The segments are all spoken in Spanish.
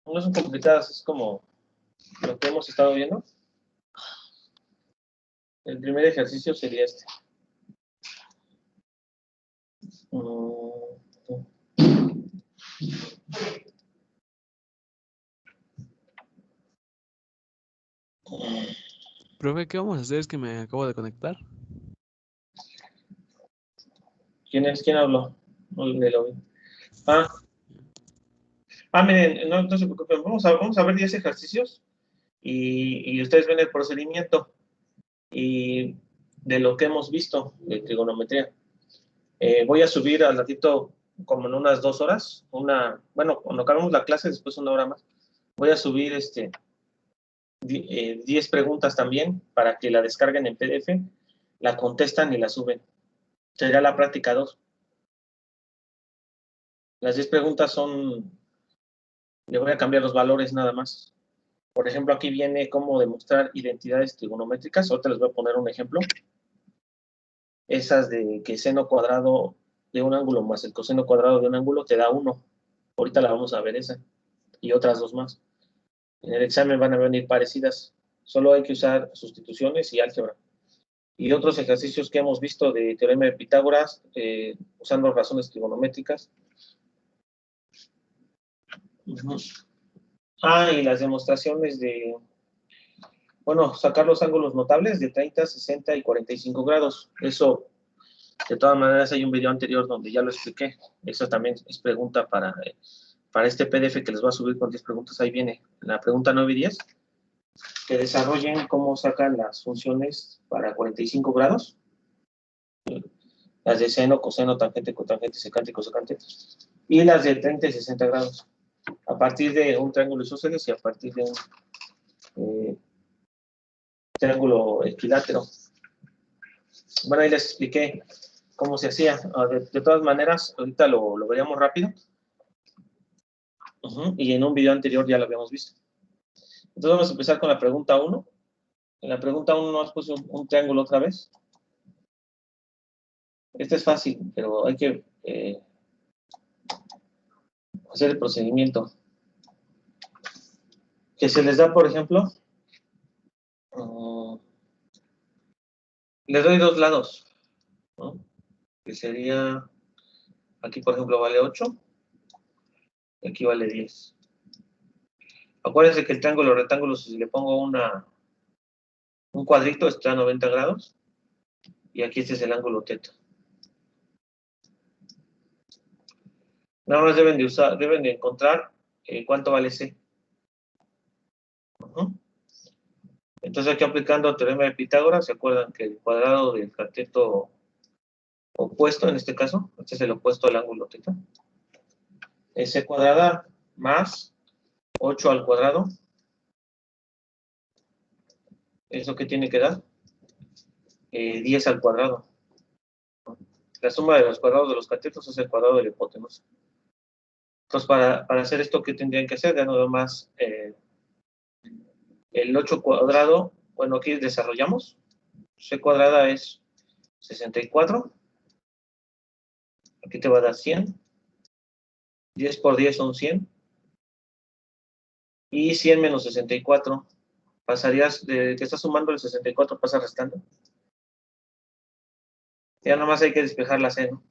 No son complicadas, es como lo que hemos estado viendo. El primer ejercicio sería este. Profe, ¿qué vamos a hacer? Es que me acabo de conectar. ¿Quién es? ¿Quién habló? No lo vi. Miren, no se preocupen, vamos a ver 10 ejercicios y ustedes ven el procedimiento y de lo que hemos visto de trigonometría. Voy a subir al ratito, como en unas 2 horas, bueno, cuando acabemos la clase, después 1 hora más, voy a subir 10 preguntas también para que la descarguen en PDF, la contestan y la suben. Sería la práctica 2. Las 10 preguntas son, le voy a cambiar los valores nada más. Por ejemplo, aquí viene cómo demostrar identidades trigonométricas. Ahorita les voy a poner un ejemplo. Esas de que seno cuadrado de un ángulo más el coseno cuadrado de un ángulo te da 1. Ahorita la vamos a ver esa. Y otras 2 más. En el examen van a venir parecidas. Solo hay que usar sustituciones y álgebra. Y otros ejercicios que hemos visto de teorema de Pitágoras, usando razones trigonométricas. Y las demostraciones de, bueno, sacar los ángulos notables de 30, 60 y 45 grados. Eso, de todas maneras, hay un video anterior donde ya lo expliqué. Eso también es pregunta para este PDF que les voy a subir con 10 preguntas. Ahí viene la pregunta 9 y 10. Que desarrollen cómo sacan las funciones para 45 grados. Las de seno, coseno, tangente, cotangente, secante y cosecante. Y las de 30 y 60 grados. A partir de un triángulo isósceles y a partir de un triángulo equilátero. Bueno, ahí les expliqué cómo se hacía. De todas maneras, ahorita lo veríamos rápido. Y en un video anterior ya lo habíamos visto. Entonces vamos a empezar con la pregunta 1. En la pregunta 1 nos puso un triángulo otra vez. Este es fácil, pero hay que hacer el procedimiento. Que se les da, por ejemplo, les doy 2 lados, ¿no? Que sería, aquí por ejemplo vale 8, y aquí vale 10. Acuérdense que el triángulo rectángulo, si le pongo un cuadrito, está a 90 grados, y aquí este es el ángulo teta. Nada más deben de encontrar cuánto vale C. Entonces aquí aplicando el teorema de Pitágoras, se acuerdan que el cuadrado del cateto opuesto, en este caso, este es el opuesto al ángulo teta, es C cuadrada más 8 al cuadrado. ¿Eso qué tiene que dar? 10 al cuadrado. La suma de los cuadrados de los catetos es el cuadrado de la hipotenusa. Entonces, para hacer esto, ¿qué tendrían que hacer? Ya nada más el 8 cuadrado, bueno, aquí desarrollamos. C cuadrada es 64. Aquí te va a dar 100. 10 por 10 son 100. Y 100 menos 64. Pasarías, de que estás sumando el 64, pasa restando. Ya nada más hay que despejar la C, ¿no?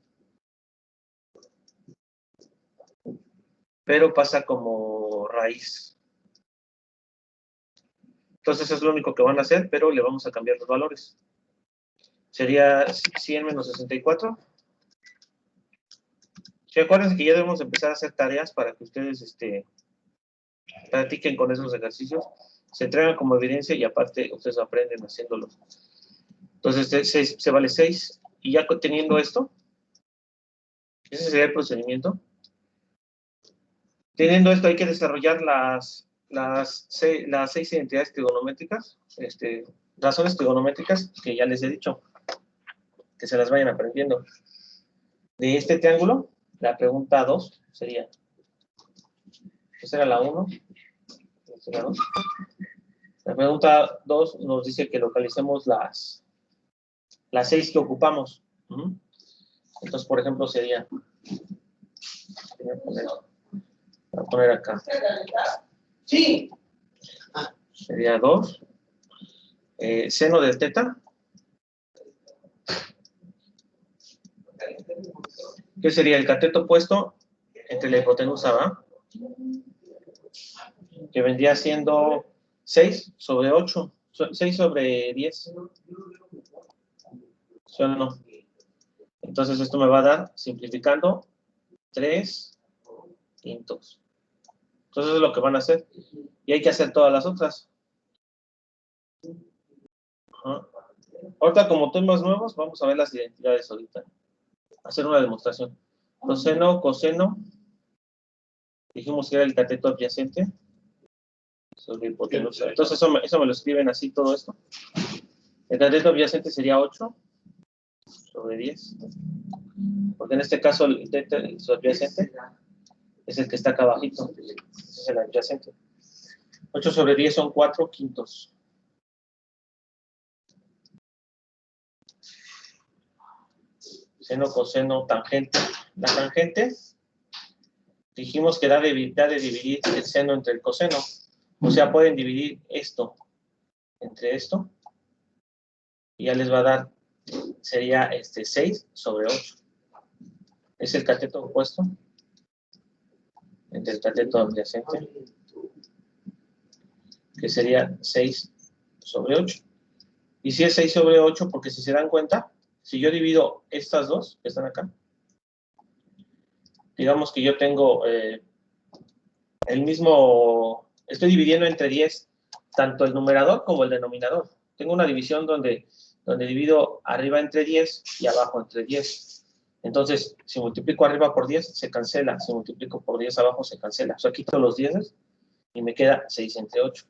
Pero pasa como raíz. Entonces eso es lo único que van a hacer, pero le vamos a cambiar los valores. Sería 100 menos 64. Sí, acuérdense que ya debemos empezar a hacer tareas para que ustedes practiquen con esos ejercicios, se entregan como evidencia y aparte ustedes aprenden haciéndolos. Entonces se vale 6. Y ya teniendo esto, ese sería el procedimiento. Teniendo esto hay que desarrollar las 6 identidades trigonométricas, razones trigonométricas que ya les he dicho, que se las vayan aprendiendo. De este triángulo, la pregunta 2 sería, esa era la 1, esta era la 2. La pregunta 2 nos dice que localicemos las 6 que ocupamos. Entonces, por ejemplo, sería, voy a poner la poner acá. Sí. Sería 2. Seno de teta. ¿Qué sería el cateto opuesto entre la hipotenusa, va? Que vendría siendo 6 sobre 8. 6 sobre 10. ¿Sí o no? Entonces esto me va a dar, simplificando, 3 quintos. Entonces es lo que van a hacer. Y hay que hacer todas las otras. Ajá. Ahorita, como temas nuevos, vamos a ver las identidades ahorita. Hacer una demostración. Coseno, coseno. Dijimos que era el cateto adyacente sobre hipotenusa. Entonces eso me lo escriben así todo esto. El cateto adyacente sería 8 sobre 10. Porque en este caso el adyacente es el que está acá abajito. Ese es el adyacente. 8 sobre 10 son 4 quintos. Seno, coseno, tangente. La tangente, dijimos que da de dividir el seno entre el coseno. O sea, pueden dividir esto entre esto. Y ya les va a dar, sería 6 sobre 8. Es el cateto opuesto entre el cateto adyacente, que sería 6 sobre 8. Y si es 6 sobre 8, porque si se dan cuenta, si yo divido estas dos que están acá, digamos que yo tengo el mismo, estoy dividiendo entre 10, tanto el numerador como el denominador. Tengo una división donde divido arriba entre 10 y abajo entre 10. Entonces, si multiplico arriba por 10, se cancela. Si multiplico por 10 abajo, se cancela. O sea, quito los 10 y me queda 6 entre 8.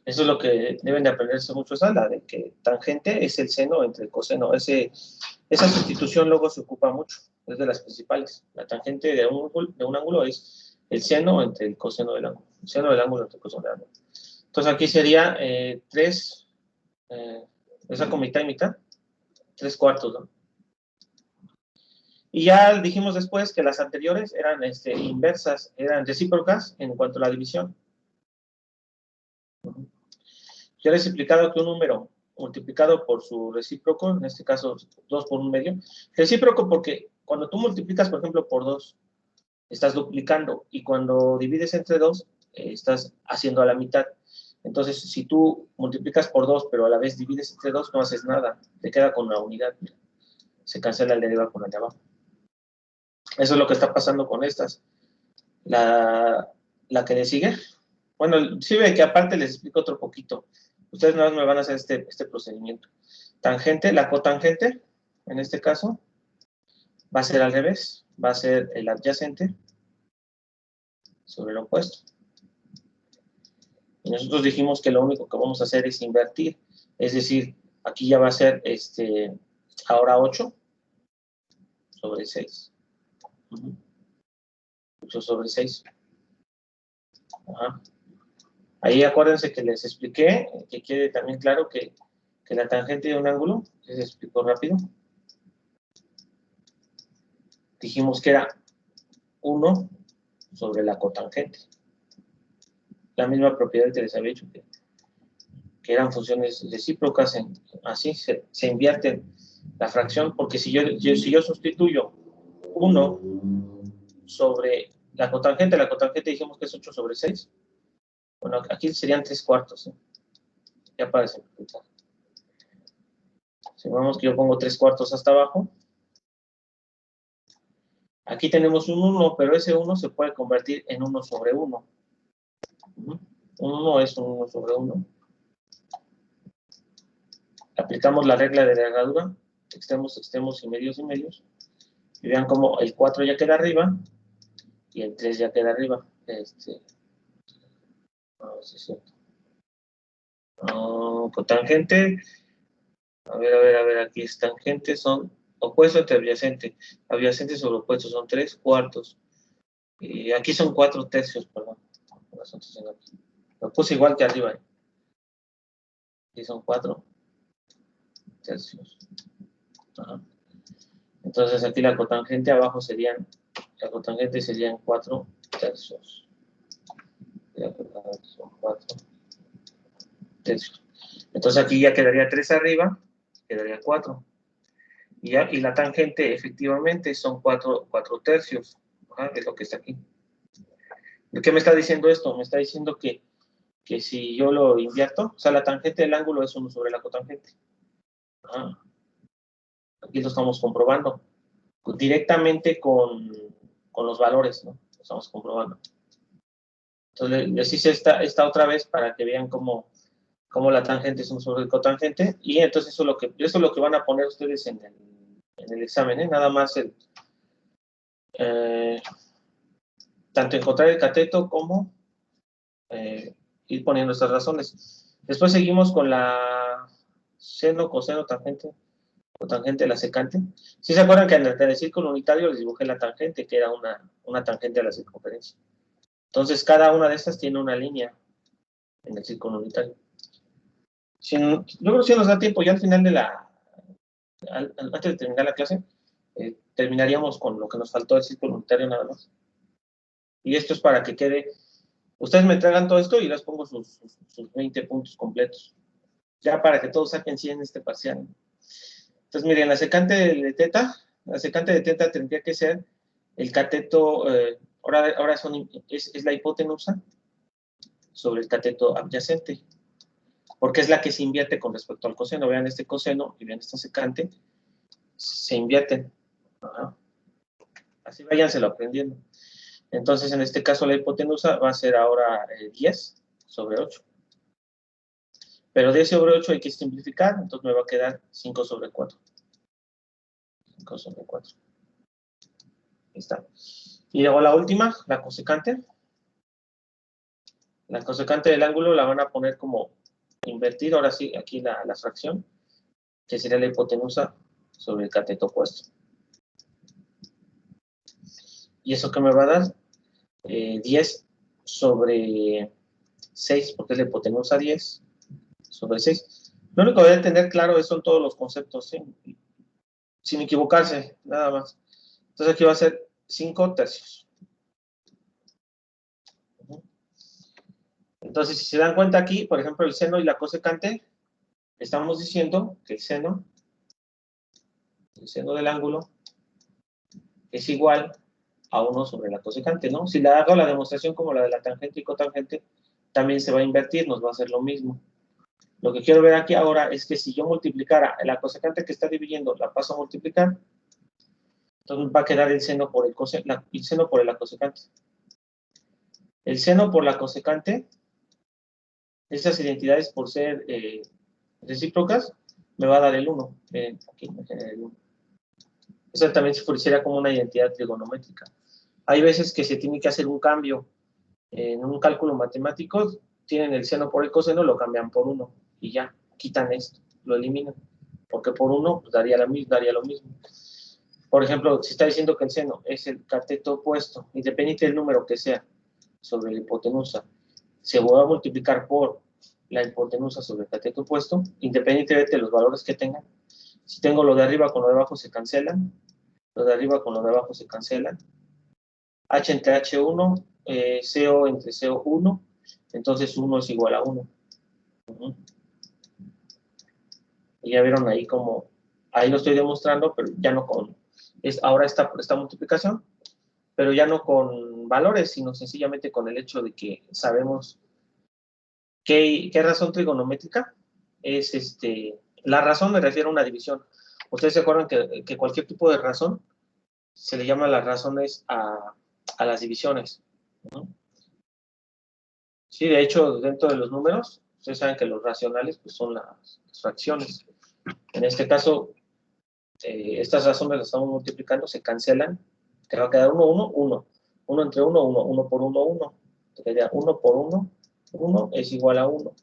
Eso es lo que deben de aprenderse mucho, la de que tangente es el seno entre el coseno. Esa sustitución luego se ocupa mucho, es de las principales. La tangente de un ángulo es el seno entre el coseno del ángulo. El seno del ángulo entre el coseno del ángulo. Entonces aquí sería 3, esa con mitad y mitad, 3 cuartos, ¿no? Y ya dijimos después que las anteriores eran inversas, eran recíprocas en cuanto a la división. Ya les he explicado que un número multiplicado por su recíproco, en este caso 2 por 1/2, recíproco porque cuando tú multiplicas, por ejemplo, por 2, estás duplicando, y cuando divides entre 2, estás haciendo a la mitad. Entonces, si tú multiplicas por 2, pero a la vez divides entre 2, no haces nada, te queda con la unidad, se cancela el de arriba con el de abajo. Eso es lo que está pasando con estas. La que le sigue, bueno, sí ve que aparte les explico otro poquito. Ustedes nada más me van a hacer este procedimiento. Tangente, la cotangente, en este caso, va a ser al revés. Va a ser el adyacente sobre el opuesto. Y nosotros dijimos que lo único que vamos a hacer es invertir. Es decir, aquí ya va a ser ahora 8 sobre 6. 8 sobre 6. Ajá. Ahí acuérdense que les expliqué, que quede también claro que la tangente de un ángulo, les explico rápido. Dijimos que era 1 sobre la cotangente. La misma propiedad que les había dicho, que eran funciones recíprocas, así se invierte la fracción, porque si yo sustituyo 1 sobre la cotangente dijimos que es 8 sobre 6. Bueno, aquí serían 3 cuartos, ¿eh? Ya para simplificar. Supongamos que yo pongo 3 cuartos hasta abajo. Aquí tenemos un 1, pero ese 1 se puede convertir en 1 sobre 1. Un 1 es un 1 sobre 1. Aplicamos la regla de la herradura, extremos, extremos y medios y medios. Y vean cómo el 4 ya queda arriba y el 3 ya queda arriba. A ver si es cierto. Cotangente. A ver, aquí es tangente, son opuesto entre adyacente. Adyacente sobre opuesto son 3 cuartos. Y aquí son 4 tercios, perdón. Lo puse igual que arriba. Aquí son 4 tercios. Ajá. Entonces aquí la cotangente abajo serían La cotangente serían 4 tercios. Son 4 tercios. Entonces aquí ya quedaría 3 arriba, quedaría 4. Y la tangente efectivamente son 4 tercios. Ajá, es lo que está aquí. ¿Qué me está diciendo esto? Me está diciendo que si yo lo invierto, o sea, la tangente del ángulo es 1 sobre la cotangente. Ajá. Aquí lo estamos comprobando. Directamente con los valores, ¿no? Lo estamos comprobando. Entonces, les hice esta otra vez para que vean cómo la tangente es 1 sobre el cotangente. Y entonces eso es lo que van a poner ustedes en el examen, ¿eh? Nada más tanto encontrar el cateto como ir poniendo estas razones. Después seguimos con la seno, coseno, tangente, cotangente, la secante. ¿Sí se acuerdan que en el círculo unitario les dibujé la tangente, que era una tangente a la circunferencia? Entonces, cada una de estas tiene una línea en el círculo unitario. Yo creo que si nos da tiempo, ya al final de antes de terminar la clase, terminaríamos con lo que nos faltó del círculo unitario nada más. Y esto es para que quede. Ustedes me entregan todo esto y les pongo sus 20 puntos completos. Ya para que todos saquen 100 en este parcial. Entonces, miren, la secante de teta tendría que ser el cateto, ahora es la hipotenusa sobre el cateto adyacente, porque es la que se invierte con respecto al coseno. Vean este coseno y vean esta secante, se invierten. Ajá. Así váyanselo aprendiendo. Entonces, en este caso, la hipotenusa va a ser ahora 10 sobre 8. Pero 10 sobre 8 hay que simplificar, entonces me va a quedar 5 sobre 4. 5 sobre 4. Ahí está. Y luego la última, la cosecante. La cosecante del ángulo la van a poner como invertida, ahora sí, aquí la fracción, que sería la hipotenusa sobre el cateto opuesto. ¿Y eso qué me va a dar? 10 sobre 6, porque es la hipotenusa 10 sobre 6. Lo único que deben tener claro son todos los conceptos, ¿sí? Sin equivocarse, nada más. Entonces aquí va a ser 5 tercios. Entonces, si se dan cuenta aquí, por ejemplo, el seno y la cosecante, estamos diciendo que el seno del ángulo es igual a 1 sobre la cosecante, ¿no? Si le hago la demostración como la de la tangente y cotangente, también se va a invertir, nos va a hacer lo mismo. Lo que quiero ver aquí ahora es que si yo multiplicara la cosecante que está dividiendo, la paso a multiplicar, entonces va a quedar el seno por el seno por la cosecante. El seno por la cosecante, esas identidades por ser recíprocas, me va a dar el 1. Aquí me genera el 1. Eso también sería como una identidad trigonométrica. Hay veces que se tiene que hacer un cambio en un cálculo matemático, tienen el seno por el coseno, lo cambian por 1 y ya, quitan esto, lo eliminan, porque por 1 pues, daría lo mismo. Por ejemplo, si está diciendo que el seno es el cateto opuesto, independiente del número que sea, sobre la hipotenusa, se va a multiplicar por la hipotenusa sobre el cateto opuesto, independientemente de los valores que tengan. Si tengo lo de arriba con lo de abajo se cancelan, lo de arriba con lo de abajo se cancelan. H entre H1, CO entre CO1, entonces 1 es igual a 1. Y ya vieron ahí como, ahí lo estoy demostrando, pero ya no con, ahora esta multiplicación, pero ya no con valores, sino sencillamente con el hecho de que sabemos qué razón trigonométrica es la razón me refiero a una división. Ustedes se acuerdan que cualquier tipo de razón se le llama las razones a las divisiones, ¿no? Sí, de hecho, dentro de los números, ustedes saben que los racionales pues, son las fracciones. En este caso, estas razones las estamos multiplicando, se cancelan, te va a quedar 1, 1, 1. 1 entre 1, 1. 1 por 1, 1. Te queda 1 por 1, 1 es igual a 1.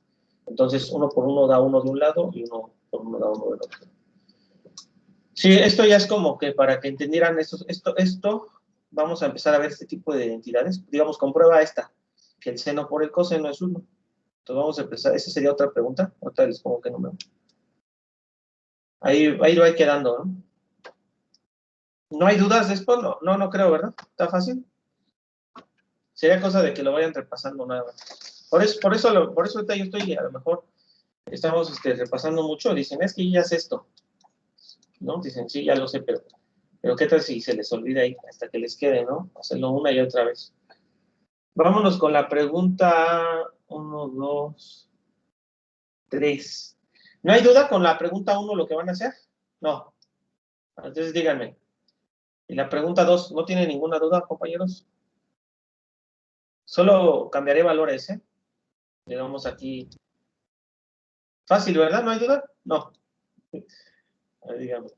Entonces, 1 por 1 da 1 de un lado y 1 por 1 da 1 del otro. Sí, esto ya es como que para que entendieran esto, vamos a empezar a ver este tipo de identidades. Digamos, comprueba esta, que el seno por el coseno es 1. Entonces vamos a empezar, esa sería otra pregunta. Ahorita les pongo qué número. Ahí lo hay quedando, ¿no? ¿No hay dudas después? No creo, ¿verdad? ¿Está fácil? Sería cosa de que lo vayan repasando nada más. Por eso ahorita yo estoy, a lo mejor, estamos repasando mucho. Dicen, es que ya es esto, ¿no? Dicen, sí, ya lo sé, pero ¿qué tal si se les olvida ahí hasta que les quede, ¿no? Hacerlo una y otra vez. Vámonos con la pregunta 1, 2, 3. ¿No hay duda con la pregunta 1 lo que van a hacer? No. Entonces díganme. Y la pregunta 2, ¿no tiene ninguna duda, compañeros? Solo cambiaré valores, ¿eh? Le damos aquí. Fácil, ¿verdad? ¿No hay duda? No. A ver, díganme.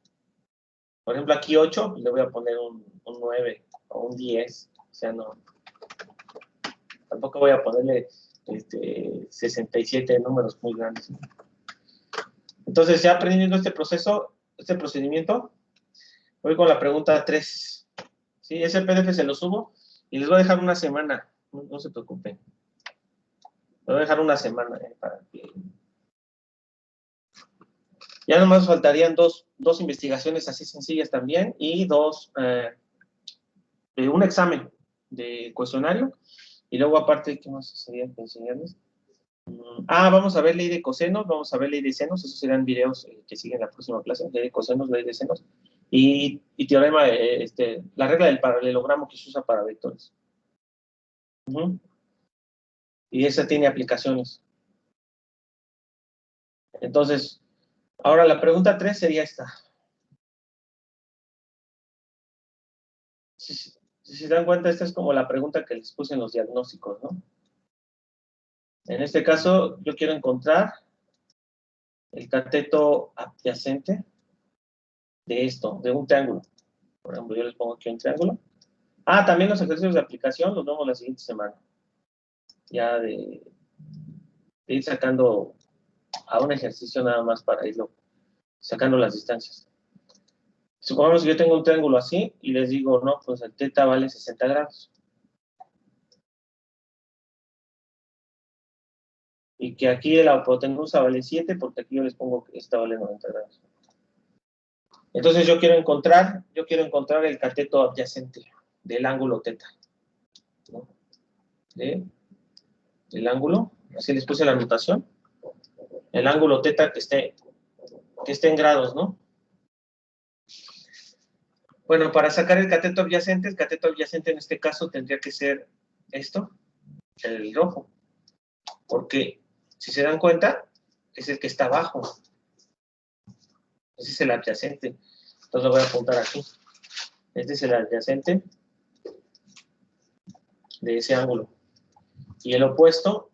Por ejemplo, aquí 8, le voy a poner un 9 o un 10. O sea, no. Tampoco voy a ponerle 67 números muy grandes. Entonces, ya aprendiendo este proceso, este procedimiento, voy con la pregunta 3. ¿Sí? Ese PDF se lo subo y les voy a dejar una semana. No se preocupen. Les voy a dejar una semana para que... Ya nomás faltarían dos investigaciones así sencillas también y un examen de cuestionario. Y luego, aparte, ¿qué más sería que enseñarles? Vamos a ver ley de cosenos, vamos a ver ley de senos, esos serán videos que siguen la próxima clase, ley de cosenos, ley de senos, y teorema, la regla del paralelogramo que se usa para vectores. Y esa tiene aplicaciones. Entonces, ahora la pregunta 3 sería esta. Si se dan cuenta, esta es como la pregunta que les puse en los diagnósticos, ¿no? En este caso, yo quiero encontrar el cateto adyacente de un triángulo. Por ejemplo, yo les pongo aquí un triángulo. También los ejercicios de aplicación los vemos la siguiente semana. Ya de ir sacando a un ejercicio nada más para irlo sacando las distancias. Supongamos que yo tengo un triángulo así y les digo, no, pues el teta vale 60 grados. Y que aquí la hipotenusa vale 7 porque aquí yo les pongo que esta vale 90 grados. Entonces yo quiero encontrar el cateto adyacente del ángulo teta. ¿No? Del ángulo, así les puse la notación. El ángulo teta que esté en grados, ¿no? Bueno, para sacar el cateto adyacente en este caso tendría que ser esto, el rojo. Porque, si se dan cuenta, es el que está abajo. Ese es el adyacente. Entonces lo voy a apuntar aquí. Este es el adyacente de ese ángulo. Y el opuesto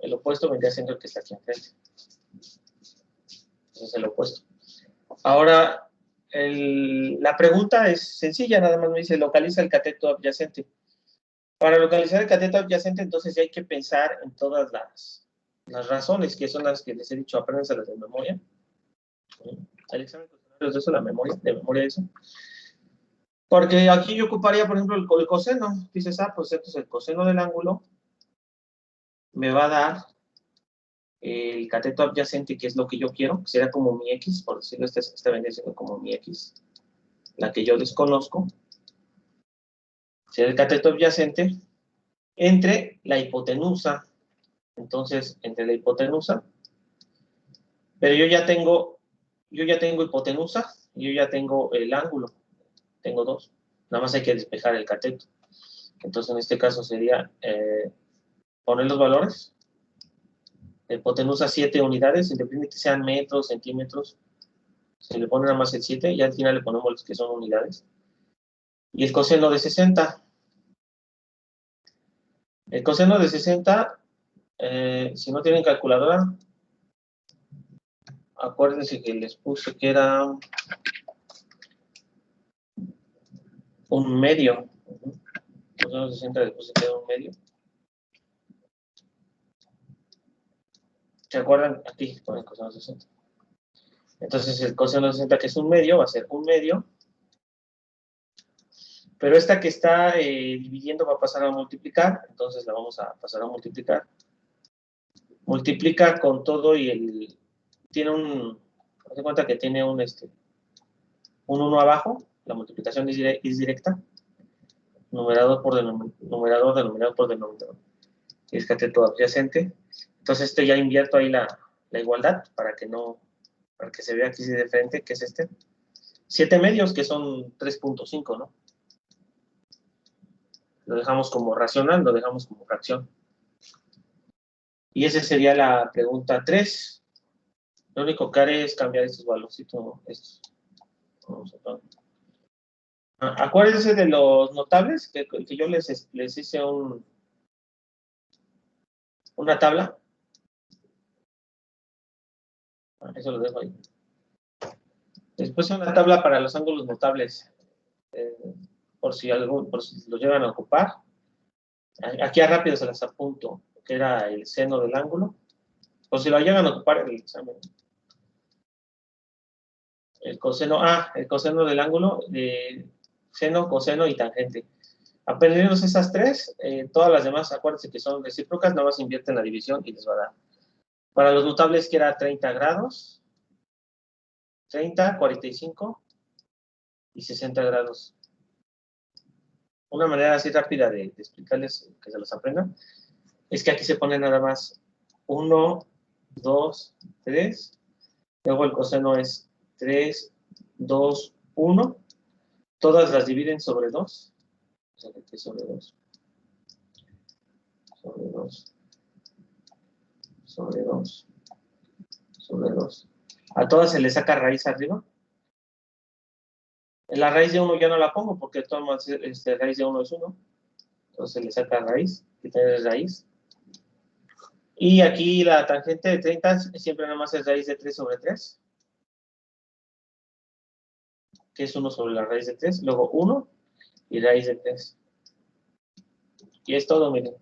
vendría siendo el que está aquí enfrente. Ese es el opuesto. Ahora, la pregunta es sencilla, nada más me dice, localiza el cateto adyacente. Para localizar el cateto adyacente, entonces ya hay que pensar en todas las razones, que son las que les he dicho, apréndanselas de memoria. El examen de eso, de memoria de eso. Porque aquí yo ocuparía, por ejemplo, el coseno. Dices, pues esto es el coseno del ángulo. Me va a dar el cateto adyacente, que es lo que yo quiero, que será como mi X, por decirlo, esta vendría siendo como mi X, la que yo desconozco. Será el cateto adyacente entre la hipotenusa. Entonces, entre la hipotenusa, pero yo ya tengo hipotenusa y yo ya tengo el ángulo. Tengo dos. Nada más hay que despejar el cateto. Entonces, en este caso sería poner los valores. Hipotenusa 7 unidades, independientemente que sean metros, centímetros. Se le pone nada más el 7 y al final le ponemos los que son unidades. Y el coseno de 60. El coseno de 60, si no tienen calculadora, acuérdense que les puse que era un medio. El coseno de 60 les puse que era un medio. ¿Se acuerdan? Aquí con el coseno de 60. Entonces el coseno de 60, que es un medio, va a ser un medio. Pero esta que está dividiendo va a pasar a multiplicar, entonces la vamos a pasar a multiplicar. Multiplica con todo y tiene haz de cuenta que tiene un 1 abajo, la multiplicación es directa, numerador por denominador por denominador. Y descarte todo adyacente. Entonces ya invierto ahí la igualdad para que se vea aquí de frente, que es 7 medios, que son 3.5, ¿no? Lo dejamos como racional, lo dejamos como fracción. Y esa sería la pregunta 3. Lo único que haré es cambiar estos valorcitos, ¿no? Estos. Vamos a poner. Acuérdense de los notables, que yo les hice una tabla. Eso lo dejo ahí. Después una tabla para los ángulos notables, por si lo llegan a ocupar. Aquí a rápido se las apunto, que era el seno del ángulo, por si lo llegan a ocupar en el examen. El coseno del ángulo, seno, coseno y tangente. Aprendiendo esas tres, todas las demás, acuérdense que son recíprocas, nada más invierten la división y les va a dar. Para los notables, que era 30 grados, 30, 45 y 60 grados. Una manera así rápida de explicarles, que se los aprendan, es que aquí se pone nada más 1, 2, 3, luego el coseno es 3, 2, 1, todas las dividen sobre 2, o sea que sobre 2, sobre 2, sobre 2, sobre 2. A todas se le saca raíz arriba. La raíz de 1 ya no la pongo porque raíz de 1 es 1. Entonces se le saca raíz, que tiene raíz. Y aquí la tangente de 30 siempre nada más es raíz de 3 sobre 3. Que es 1 sobre la raíz de 3. Luego 1 y raíz de 3. Y es todo, miren.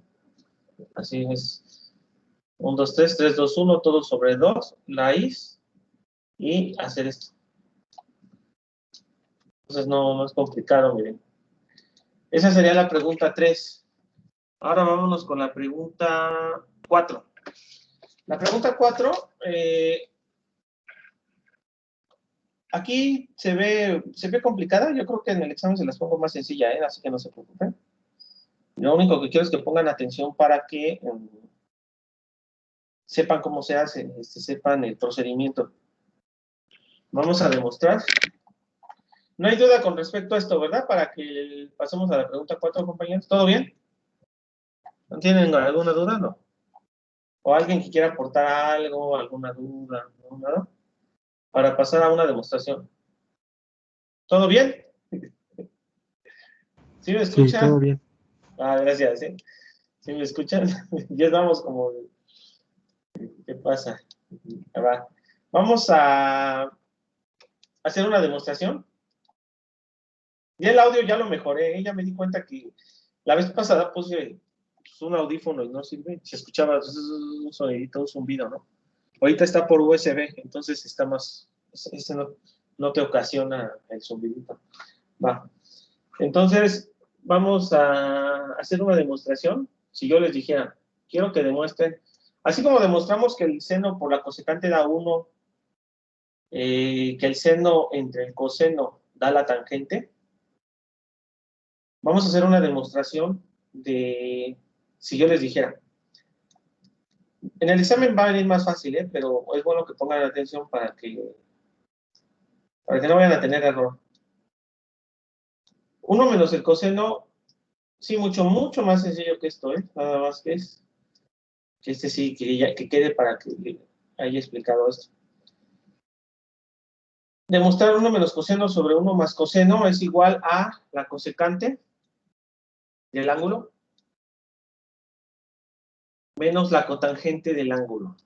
Así es. 1, 2, 3, 3, 2, 1, todo sobre 2, raíz. Y hacer esto. Entonces no es complicado, miren. Esa sería la pregunta 3. Ahora vámonos con la pregunta 4. La pregunta 4, aquí se ve complicada. Yo creo que en el examen se las pongo más sencilla, así que no se preocupen. Lo único que quiero es que pongan atención para que sepan cómo se hace, sepan el procedimiento. Vamos a demostrar. No hay duda con respecto a esto, ¿verdad? Para que pasemos a la pregunta 4, compañeros. ¿Todo bien? ¿No tienen alguna duda? No. ¿O alguien que quiera aportar algo, alguna duda? ¿No? ¿Nada? Para pasar a una demostración. ¿Todo bien? ¿Sí me escuchan? Sí, todo bien. Gracias, ¿sí? ¿Sí me escuchan? Ya estamos como... ¿Qué pasa? Va. Vamos a hacer una demostración. Y el audio ya lo mejoré, ya me di cuenta que la vez pasada puse un audífono y no sirve, se escuchaba un sonidito, un zumbido, ¿no? Ahorita está por USB, entonces está más, no te ocasiona el zumbidito. Va. Entonces, vamos a hacer una demostración. Si yo les dijera, quiero que demuestren, así como demostramos que el seno por la cosecante da 1, que el seno entre el coseno da la tangente, vamos a hacer una demostración de, si yo les dijera, en el examen va a venir más fácil, pero es bueno que pongan atención para que no vayan a tener error. 1 menos el coseno, sí, mucho más sencillo que esto, nada más que sí, que quede para que haya explicado esto. Demostrar 1 menos coseno sobre 1 más coseno es igual a la cosecante del ángulo menos la cotangente del ángulo.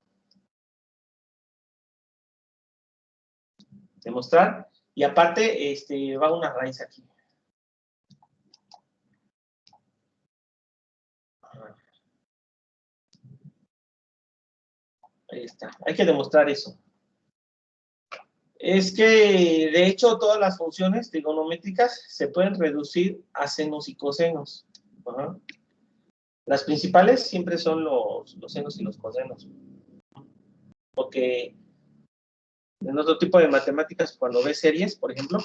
Demostrar. Y aparte, va una raíz aquí. Ahí está. Hay que demostrar eso. Es que, de hecho, todas las funciones trigonométricas se pueden reducir a senos y cosenos. Ajá. Las principales siempre son los senos y los cosenos. Porque en otro tipo de matemáticas, cuando ves series, por ejemplo,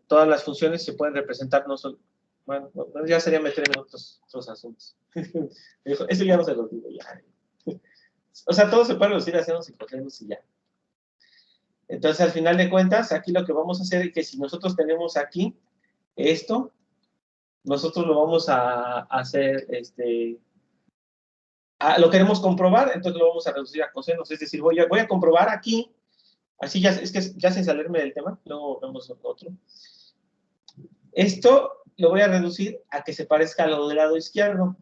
todas las funciones se pueden representar no solo... Bueno, ya sería meter en otros asuntos. Eso ya no se lo digo ya. O sea, todo se puede reducir a senos y cosenos y ya. Entonces, al final de cuentas, aquí lo que vamos a hacer es que si nosotros tenemos aquí esto, nosotros lo vamos a hacer, lo queremos comprobar, entonces lo vamos a reducir a cosenos. Es decir, voy a comprobar aquí, así ya, es que ya sin salirme del tema, luego vemos otro. Esto lo voy a reducir a que se parezca a lo del lado izquierdo.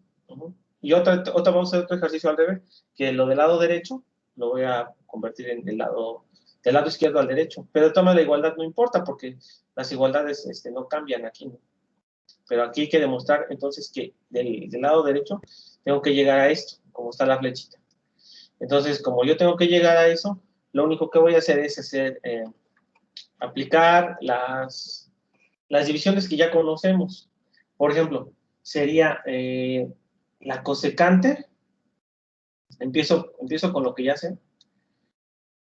Y otra vamos a hacer otro ejercicio al revés, que lo del lado derecho lo voy a convertir en del lado izquierdo al derecho. Pero de todas maneras la igualdad no importa, porque las igualdades no cambian aquí, ¿no? Pero aquí hay que demostrar entonces que del lado derecho tengo que llegar a esto, como está la flechita. Entonces, como yo tengo que llegar a eso, lo único que voy a hacer es aplicar las divisiones que ya conocemos. Por ejemplo, sería la cosecante. Empiezo con lo que ya sé.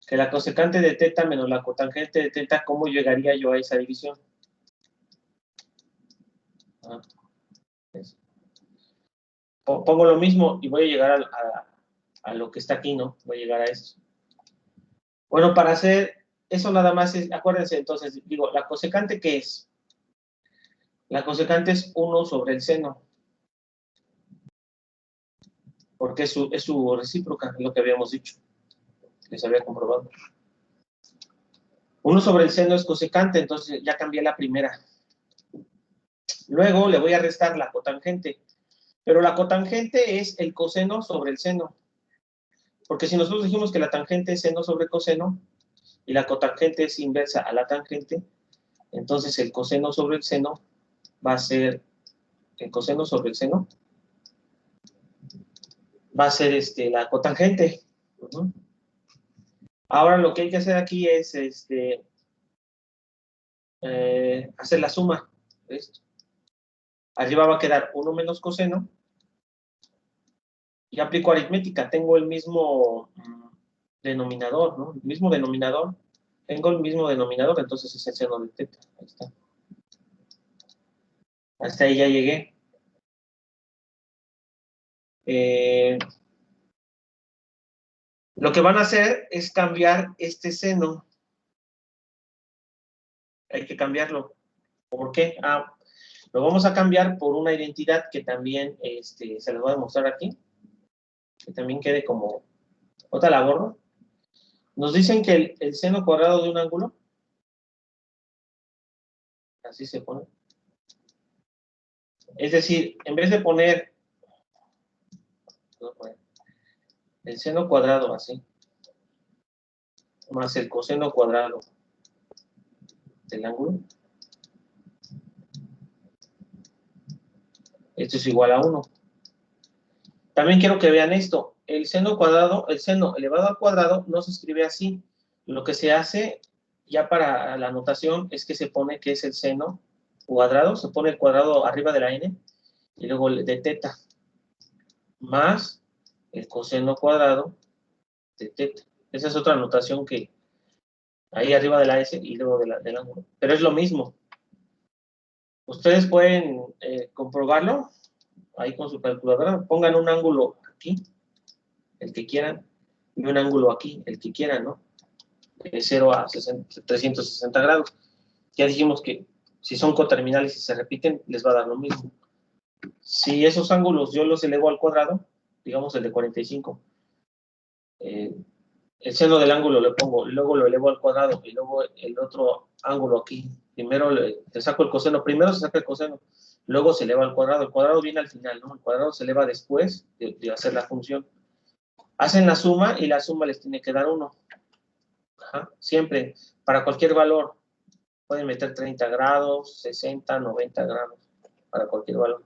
Que la cosecante de teta menos la cotangente de teta, ¿cómo llegaría yo a esa división? Pongo lo mismo y voy a llegar a lo que está aquí, ¿no? Voy a llegar a esto. Bueno, para hacer eso nada más es, acuérdense entonces, digo, ¿la cosecante qué es? La cosecante es 1 sobre el seno. Porque es su recíproca, es lo que habíamos dicho. Que se había comprobado. 1 sobre el seno es cosecante, entonces ya cambié la primera. Luego le voy a restar la cotangente. Pero la cotangente es el coseno sobre el seno. Porque si nosotros dijimos que la tangente es seno sobre coseno, y la cotangente es inversa a la tangente, entonces el coseno sobre el seno va a ser, el coseno sobre el seno va a ser la cotangente. Ahora lo que hay que hacer aquí es hacer la suma de esto. Arriba va a quedar 1 menos coseno. Y aplico aritmética. Tengo el mismo denominador, ¿no? El mismo denominador. Tengo el mismo denominador, entonces es el seno de teta. Ahí está. Hasta ahí ya llegué. Lo que van a hacer es cambiar este seno. Hay que cambiarlo. ¿Por qué? Lo vamos a cambiar por una identidad que también se les voy a demostrar aquí. Que también quede como... Otra la borro. Nos dicen que el seno cuadrado de un ángulo, así se pone. Es decir, en vez de poner el seno cuadrado así, más el coseno cuadrado del ángulo, esto es igual a 1. También quiero que vean esto. El seno cuadrado, el seno elevado al cuadrado no se escribe así. Lo que se hace ya para la notación es que se pone que es el seno cuadrado, se pone el cuadrado arriba de la n y luego de teta, más el coseno cuadrado de teta. Esa es otra notación que ahí arriba de la s y luego del ángulo. Pero es lo mismo. Ustedes pueden comprobarlo ahí con su calculadora. Pongan un ángulo aquí, el que quieran, y un ángulo aquí, el que quieran, ¿no? De 0 a 360 grados. Ya dijimos que si son coterminales y se repiten, les va a dar lo mismo. Si esos ángulos yo los elevo al cuadrado, digamos el de 45, el seno del ángulo le pongo, luego lo elevo al cuadrado, y luego el otro ángulo aquí. Primero le saco el coseno, primero se saca el coseno, luego se eleva al cuadrado. El cuadrado viene al final, ¿no? El cuadrado se eleva después de hacer la función. Hacen la suma y la suma les tiene que dar 1. Ajá. Siempre, para cualquier valor, pueden meter 30 grados, 60, 90 grados, para cualquier valor.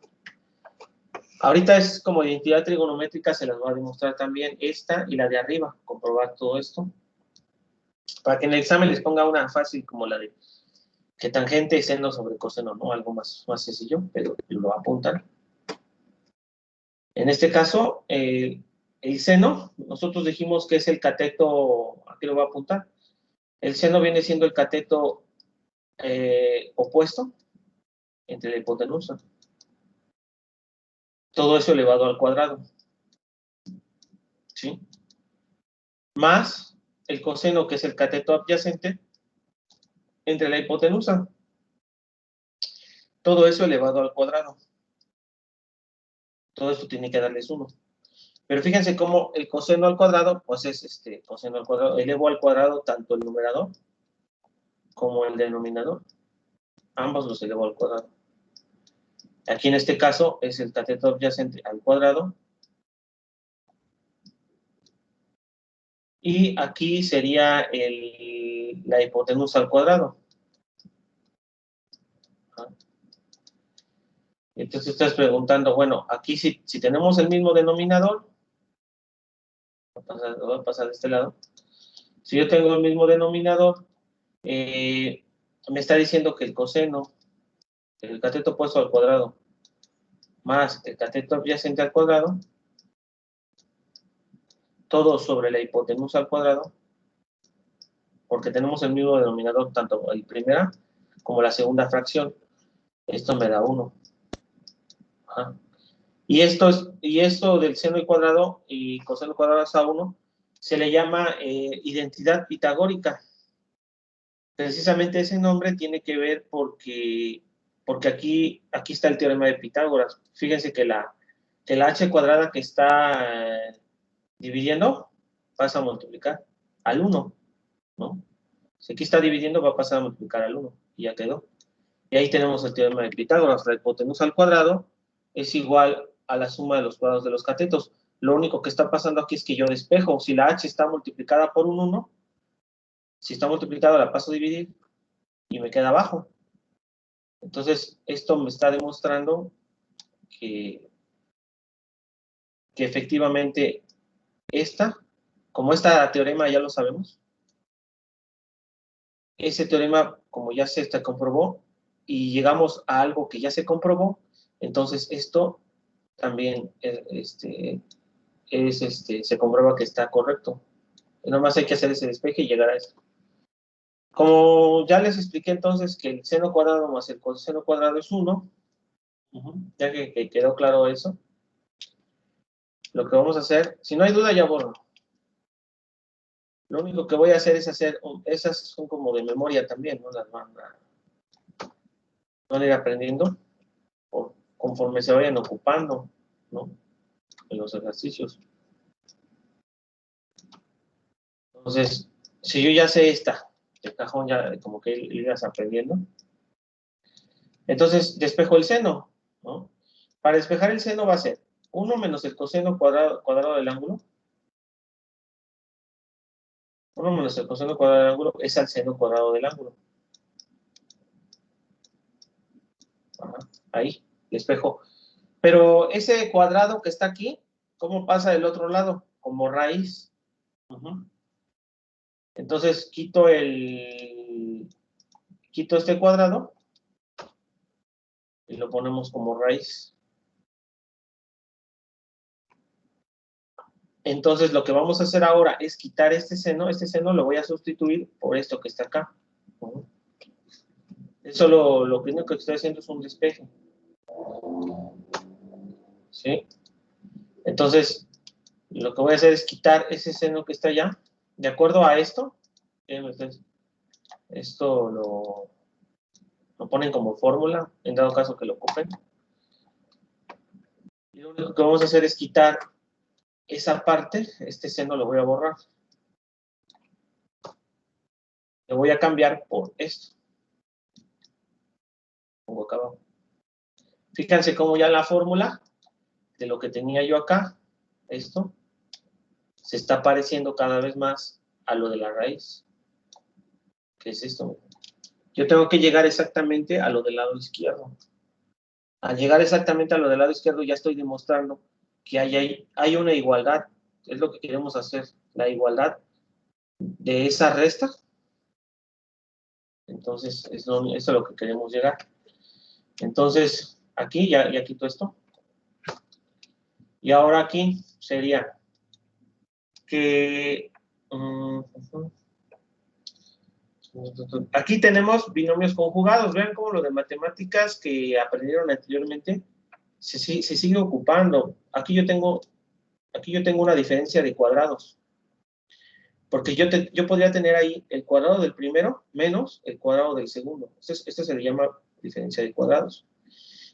Ahorita es como identidad trigonométrica, se las voy a demostrar también esta y la de arriba, comprobar todo esto. Para que en el examen les ponga una fácil como la de que tangente es seno sobre coseno, ¿no? Algo más sencillo, pero lo apuntan. En este caso, el seno, nosotros dijimos que es el cateto, aquí lo voy a apuntar. El seno viene siendo el cateto opuesto entre la hipotenusa. Todo eso elevado al cuadrado. ¿Sí? Más el coseno, que es el cateto adyacente, entre la hipotenusa. Todo eso elevado al cuadrado. Todo esto tiene que darles 1. Pero fíjense cómo el coseno al cuadrado, pues es coseno al cuadrado, elevo al cuadrado tanto el numerador como el denominador. Ambos los elevo al cuadrado. Aquí en este caso es el cateto adyacente al cuadrado. Y aquí sería la hipotenusa al cuadrado. Entonces estás preguntando, bueno, aquí si tenemos el mismo denominador, voy a pasar de este lado. Si yo tengo el mismo denominador, me está diciendo que el coseno, el cateto opuesto al cuadrado, más el cateto adyacente al cuadrado, todo sobre la hipotenusa al cuadrado, porque tenemos el mismo denominador, tanto la primera como la segunda fracción. Esto me da 1. Ajá. Y esto del seno al cuadrado y coseno al cuadrado es a 1, se le llama identidad pitagórica. Precisamente ese nombre tiene que ver porque aquí está el teorema de Pitágoras. Fíjense que la h cuadrada que está dividiendo pasa a multiplicar al 1, ¿no? Si aquí está dividiendo, va a pasar a multiplicar al 1, y ya quedó. Y ahí tenemos el teorema de Pitágoras. La hipotenusa al cuadrado es igual a la suma de los cuadrados de los catetos. Lo único que está pasando aquí es que yo despejo. Si la h está multiplicada por un 1, si está multiplicada la paso a dividir y me queda abajo. Entonces, esto me está demostrando que efectivamente como esta teorema ya lo sabemos, ese teorema, como ya se comprobó, y llegamos a algo que ya se comprobó, entonces esto también se comprueba que está correcto. Nada más hay que hacer ese despeje y llegar a esto. Como ya les expliqué entonces que el seno cuadrado más el coseno cuadrado es 1, ya que quedó claro eso, lo que vamos a hacer, si no hay duda ya borro. Lo único que voy a hacer es esas son como de memoria también, ¿no? Las van a ir aprendiendo conforme se vayan ocupando, ¿no? En los ejercicios. Entonces, si yo ya sé el cajón ya como que irás aprendiendo. Entonces, despejo el seno, ¿no? Para despejar el seno va a ser 1 menos el coseno cuadrado del ángulo. 1 menos el coseno cuadrado del ángulo es al seno cuadrado del ángulo. Ajá, ahí, despejo. Pero ese cuadrado que está aquí, ¿cómo pasa del otro lado? Como raíz. Entonces, quito este cuadrado y lo ponemos como raíz. Entonces, lo que vamos a hacer ahora es quitar este seno lo voy a sustituir por esto que está acá. Eso lo primero que estoy haciendo es un despeje. ¿Sí? Entonces, lo que voy a hacer es quitar ese seno que está allá. De acuerdo a esto, esto lo ponen como fórmula, en dado caso que lo ocupen. Y lo único que vamos a hacer es quitar esa parte, este seno lo voy a borrar. Lo voy a cambiar por esto. Pongo acá abajo. Fíjense cómo ya la fórmula de lo que tenía yo acá, esto, se está pareciendo cada vez más a lo de la raíz. ¿Qué es esto? Yo tengo que llegar exactamente a lo del lado izquierdo. Al llegar exactamente a lo del lado izquierdo ya estoy demostrando que hay una igualdad. Es lo que queremos hacer, la igualdad de esa resta. Entonces, eso es a lo que queremos llegar. Entonces, aquí ya quito esto. Y ahora aquí sería que Aquí tenemos binomios conjugados. Vean cómo lo de matemáticas que aprendieron anteriormente se sigue ocupando. Aquí yo tengo una diferencia de cuadrados. Porque yo podría tener ahí el cuadrado del primero menos el cuadrado del segundo. Esto se le llama diferencia de cuadrados.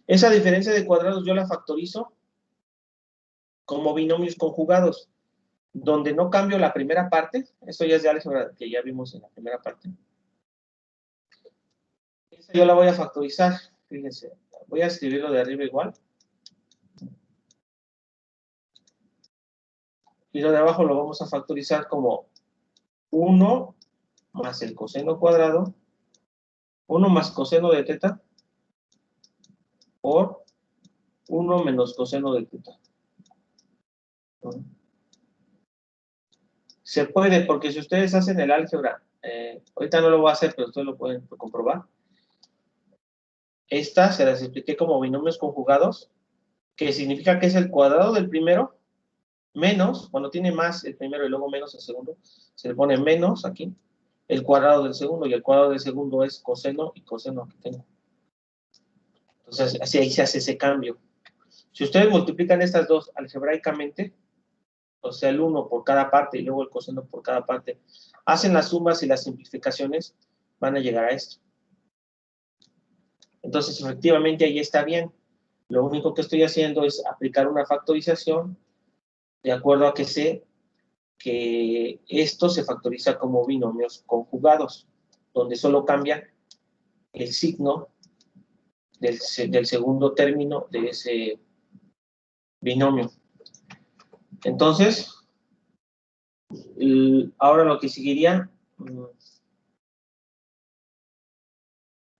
Esa diferencia de cuadrados yo la factorizo como binomios conjugados, donde no cambio la primera parte. Esto ya es de álgebra que ya vimos en la primera parte. Esa yo la voy a factorizar. Fíjense, voy a escribirlo de arriba igual. Y lo de abajo lo vamos a factorizar como 1 más el coseno cuadrado, 1 más coseno de teta, por 1 menos coseno de teta. Se puede, porque si ustedes hacen el álgebra, ahorita no lo voy a hacer, pero ustedes lo pueden comprobar. Esta se las expliqué como binomios conjugados, que significa que es el cuadrado del primero, menos, cuando tiene más el primero y luego menos el segundo, se le pone menos aquí, el cuadrado del segundo, y el cuadrado del segundo es coseno y coseno que tengo. Entonces, así ahí se hace ese cambio. Si ustedes multiplican estas dos algebraicamente, o sea, el 1 por cada parte y luego el coseno por cada parte, hacen las sumas y las simplificaciones, van a llegar a esto. Entonces, efectivamente, ahí está bien. Lo único que estoy haciendo es aplicar una factorización de acuerdo a que sé que esto se factoriza como binomios conjugados, donde solo cambia el signo del segundo término de ese binomio. Entonces, ahora lo que seguiría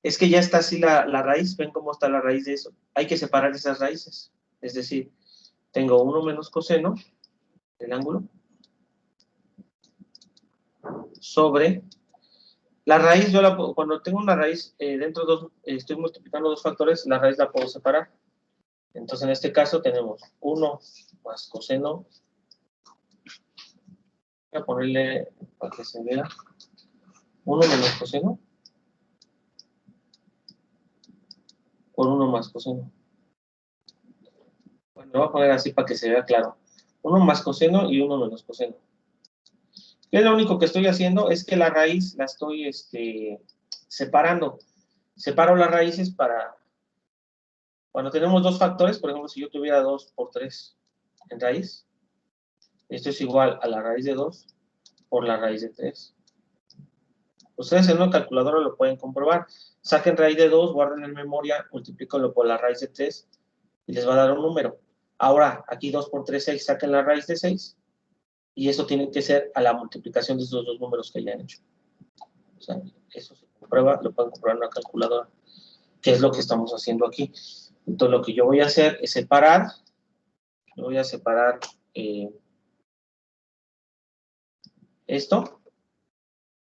es que ya está así la raíz. ¿Ven cómo está la raíz de eso? Hay que separar esas raíces. Es decir, tengo 1 menos coseno del ángulo sobre la raíz. Cuando tengo una raíz dentro de dos, estoy multiplicando dos factores, la raíz la puedo separar. Entonces, en este caso tenemos 1 más coseno. Voy a ponerle para que se vea 1 menos coseno por 1 más coseno. Bueno, lo voy a poner así para que se vea claro. 1 más coseno y 1 menos coseno. ¿Qué es lo único que estoy haciendo? Es que la raíz la estoy separando. Separo las raíces para... Cuando tenemos dos factores, por ejemplo, si yo tuviera 2 por 3 en raíz, esto es igual a la raíz de 2 por la raíz de 3. Ustedes en una calculadora lo pueden comprobar. Saquen raíz de 2, guarden en memoria, multiplíquenlo por la raíz de 3 y les va a dar un número. Ahora, aquí 2 por 3, 6, saquen la raíz de 6 y eso tiene que ser a la multiplicación de esos dos números que ya han hecho. O sea, eso se comprueba, lo pueden comprobar en una calculadora, que es lo que estamos haciendo aquí. Entonces, lo que yo voy a hacer es separar. Voy a separar esto.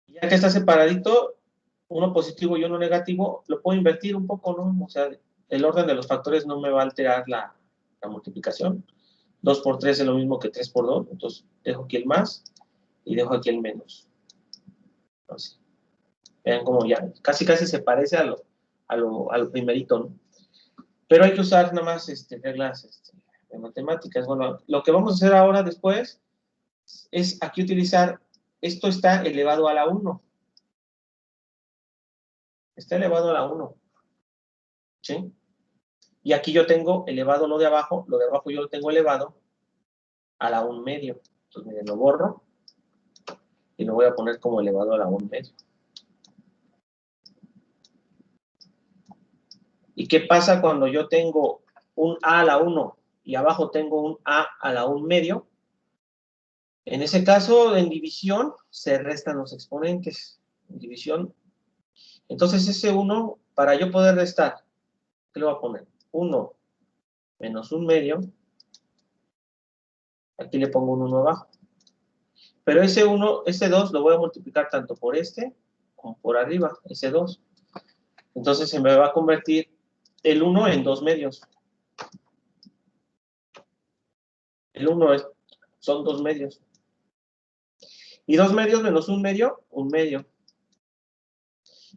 Ya que está separadito, uno positivo y uno negativo, lo puedo invertir un poco, ¿no? O sea, el orden de los factores no me va a alterar la multiplicación. 2 por 3 es lo mismo que 3 por 2, entonces dejo aquí el más y dejo aquí el menos. Así. Vean cómo ya casi se parece a lo primerito, ¿no? Pero hay que usar nada más reglas de matemáticas. Bueno, lo que vamos a hacer ahora después es aquí utilizar, esto está elevado a la 1. Está elevado a la 1. ¿Sí? Y aquí yo tengo elevado lo de abajo yo lo tengo elevado a la 1 medio. Entonces, miren, lo borro y lo voy a poner como elevado a la 1 medio. ¿Y qué pasa cuando yo tengo un a a la 1 y abajo tengo un a a la 1 medio? En ese caso, en división, se restan los exponentes. En división. Entonces, ese 1, para yo poder restar, ¿qué le voy a poner? 1 menos 1 medio. Aquí le pongo un 1 abajo. Pero ese 1, ese 2 lo voy a multiplicar tanto por este como por arriba, ese 2. Entonces se me va a convertir el 1 en 2 medios. El 1 son 2 medios. Y 2 medios menos 1 medio, 1 medio.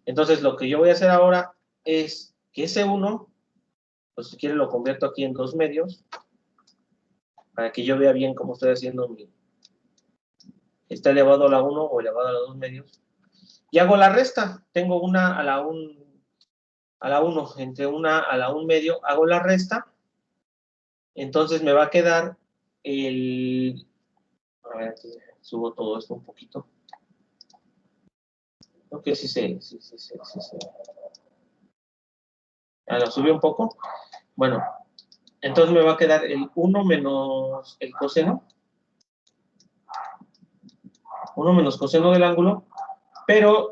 Entonces, lo que yo voy a hacer ahora es que ese 1, pues si quiere lo convierto aquí en 2 medios, para que yo vea bien cómo estoy haciendo mi... Está elevado a la 1 o elevado a la 2 medios. Y hago la resta. Tengo una a la 1, entre una a la 1 medio, hago la resta. Entonces me va a quedar el... A ver, subo todo esto un poquito. Creo que sí. Lo subí un poco. Bueno, entonces me va a quedar el 1 menos el coseno. 1 menos coseno del ángulo, pero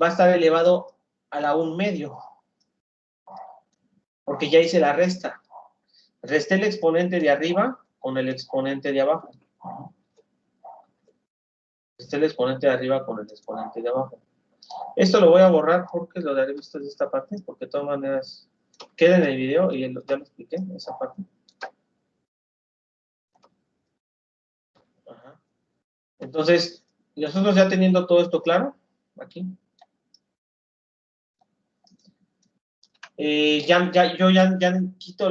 va a estar elevado a la 1 medio, porque ya hice la resta. Resté el exponente de arriba con el exponente de abajo. Resté el exponente de arriba con el exponente de abajo. Esto lo voy a borrar porque lo daré visto de esta parte, porque de todas maneras queda en el video y ya lo expliqué, esa parte. Ajá. Entonces, nosotros ya teniendo todo esto claro, aquí, yo ya quito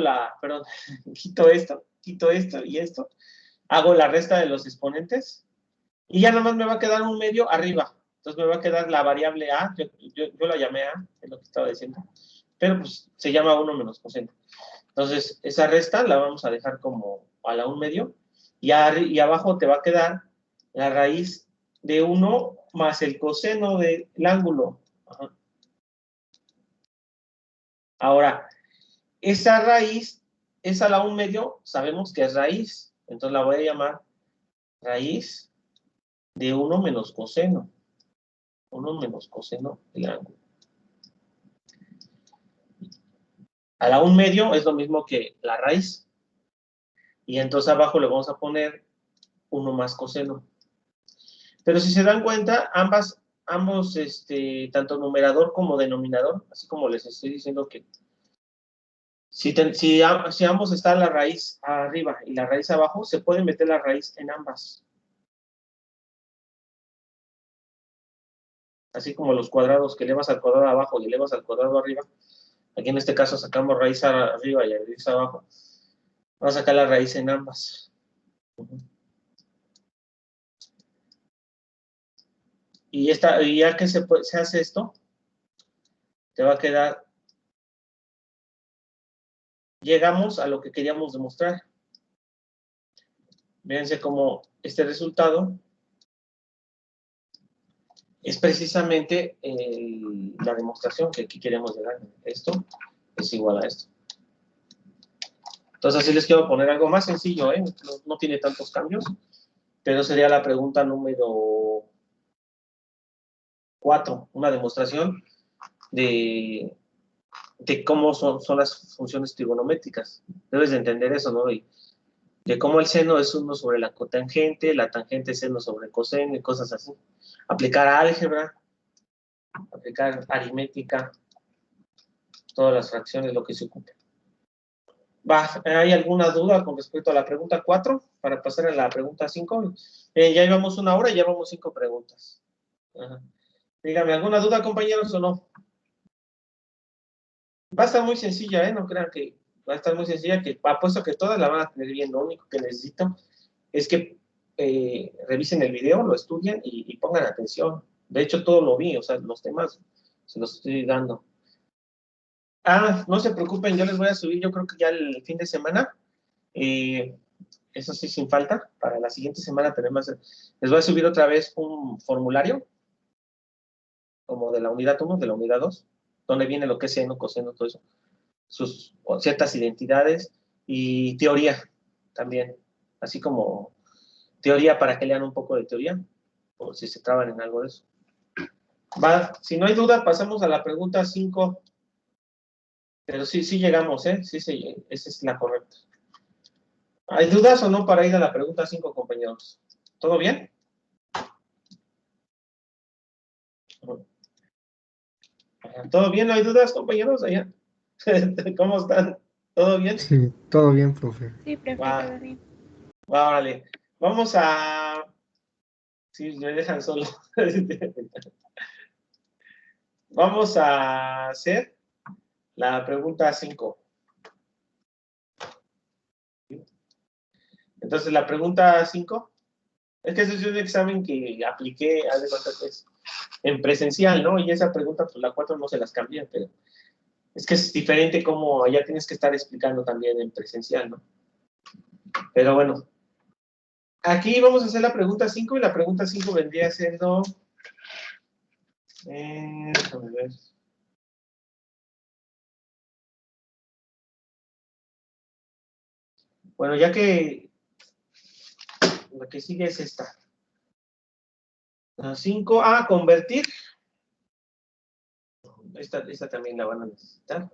quito esto y esto, hago la resta de los exponentes y ya nomás me va a quedar un medio arriba. Entonces me va a quedar la variable A, yo la llamé A, es lo que estaba diciendo, pero pues se llama 1 menos coseno. Entonces esa resta la vamos a dejar como a la 1 medio y abajo te va a quedar la raíz de 1 más el coseno del ángulo. Ajá. Ahora, esa raíz, esa a la 1 medio, sabemos que es raíz. Entonces la voy a llamar raíz de 1 menos coseno. 1 menos coseno del ángulo. A la 1 medio es lo mismo que la raíz. Y entonces abajo le vamos a poner 1 más coseno. Pero si se dan cuenta, ambos, tanto numerador como denominador, así como les estoy diciendo que si ambos están la raíz arriba y la raíz abajo, se puede meter la raíz en ambas. Así como los cuadrados que elevas al cuadrado abajo y elevas al cuadrado arriba. Aquí en este caso sacamos raíz arriba y raíz abajo. Vamos a sacar la raíz en ambas. Y ya que se hace esto, te va a quedar... Llegamos a lo que queríamos demostrar. Fíjense cómo este resultado es precisamente la demostración que aquí queremos llegar. Esto es igual a esto. Entonces así les quiero poner algo más sencillo, no tiene tantos cambios, pero sería la pregunta número 4, una demostración de cómo son las funciones trigonométricas. Debes de entender eso, ¿no? Y de cómo el seno es 1 sobre la cotangente, la tangente es seno sobre coseno y cosas así. Aplicar álgebra, aplicar aritmética, todas las fracciones, lo que se ocupe. ¿Hay alguna duda con respecto a la pregunta 4? Para pasar a la pregunta 5. Ya llevamos 1 hora y llevamos 5 preguntas. Ajá. Dígame, ¿alguna duda, compañeros, o no? Va a estar muy sencilla, no crean que va a estar muy sencilla, que apuesto que todas la van a tener bien. Lo único que necesito es que revisen el video, lo estudien y pongan atención. De hecho, todo lo vi, o sea, los temas se los estoy dando. No se preocupen, yo les voy a subir, yo creo que ya el fin de semana, eso sí, sin falta, para la siguiente semana tenemos, les voy a subir otra vez un formulario, como de la unidad 1, de la unidad 2, donde viene lo que es seno, coseno, todo eso, sus ciertas identidades y teoría también, así como teoría para que lean un poco de teoría, o si se traban en algo de eso. Si no hay duda, pasamos a la pregunta 5. Pero sí llegamos, sí, esa es la correcta. ¿Hay dudas o no para ir a la pregunta 5, compañeros? ¿Todo bien? ¿Todo bien? ¿No hay dudas, compañeros, allá? ¿Cómo están? ¿Todo bien? Sí, todo bien, profe. Sí, profe, Va. todo bien. Órale. Vamos a... Sí, me dejan solo. Vamos a hacer la pregunta 5. Entonces, la pregunta 5, es que ese es un examen que apliqué, haz de cuenta que es en presencial, ¿no? Y esa pregunta, pues la 4 no se las cambian, pero es que es diferente como allá tienes que estar explicando también en presencial, ¿no? Pero bueno, aquí vamos a hacer la pregunta 5 y la pregunta 5 vendría siendo... déjame ver. Bueno, ya que la que sigue es esta. La 5, convertir. Esta también la van a necesitar.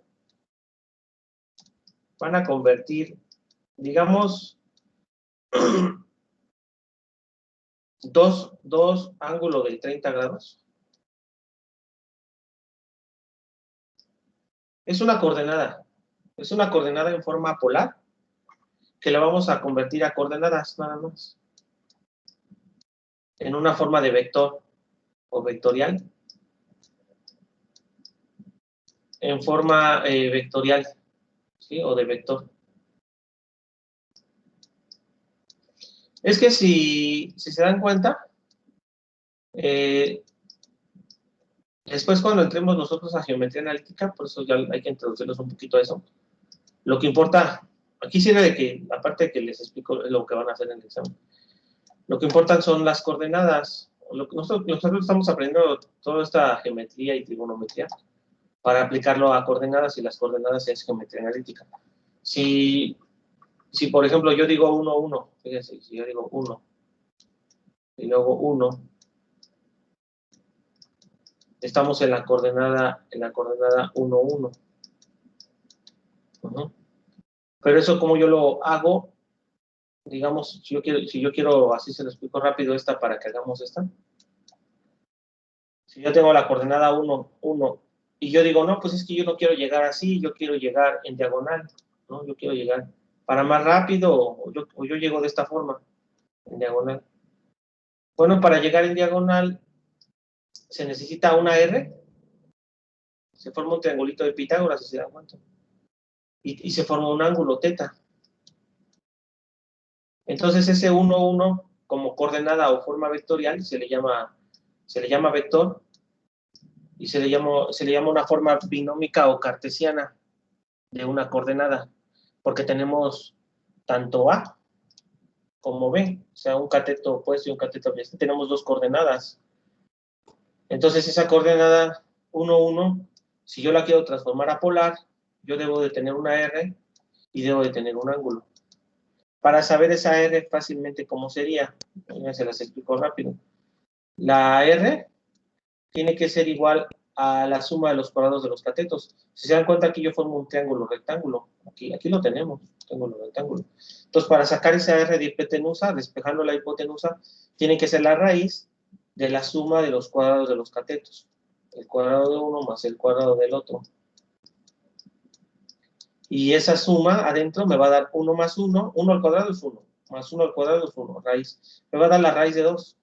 Van a convertir, digamos, dos ángulos de 30 grados. Es una coordenada en forma polar que la vamos a convertir a coordenadas nada más. En una forma de vector o vectorial. En forma vectorial, ¿sí? O de vector. Es que si se dan cuenta, después cuando entremos nosotros a geometría analítica, por eso ya hay que introducirlos un poquito a eso. Lo que importa, aquí sirve de que, aparte de que les explico lo que van a hacer en el examen, lo que importan son las coordenadas. Nosotros estamos aprendiendo toda esta geometría y trigonometría para aplicarlo a coordenadas, y las coordenadas es geometría analítica. Si por ejemplo, yo digo 1, 1, fíjense, si yo digo 1, y luego 1, estamos en la coordenada 1, 1. Pero eso, como yo lo hago, digamos, si yo quiero, así se lo explico rápido esta para que hagamos esta. Si yo tengo la coordenada 1, 1, y yo digo, no, pues es que yo no quiero llegar así, yo quiero llegar en diagonal, ¿no? Yo quiero llegar para más rápido, o yo llego de esta forma, en diagonal. Bueno, para llegar en diagonal se necesita una R, se forma un triangulito de Pitágoras, si se dan cuenta, y se forma un ángulo teta. Entonces ese 1, 1 como coordenada o forma vectorial se le llama vector, y se le llama una forma binómica o cartesiana de una coordenada, porque tenemos tanto A como B, o sea, un cateto opuesto y un cateto opuesto. Tenemos dos coordenadas. Entonces esa coordenada 1, 1, si yo la quiero transformar a polar, yo debo de tener una R y debo de tener un ángulo. Para saber esa R fácilmente cómo sería, ya se las explico rápido. La R tiene que ser igual a la suma de los cuadrados de los catetos. Si se dan cuenta, aquí yo formo un triángulo rectángulo. Aquí lo tenemos, triángulo rectángulo. Entonces, para sacar esa R de hipotenusa, despejando la hipotenusa, tiene que ser la raíz de la suma de los cuadrados de los catetos. El cuadrado de uno más el cuadrado del otro. Y esa suma adentro me va a dar 1 más 1. 1 al cuadrado es 1. Más 1 al cuadrado es 1. Raíz. Me va a dar la raíz de 2.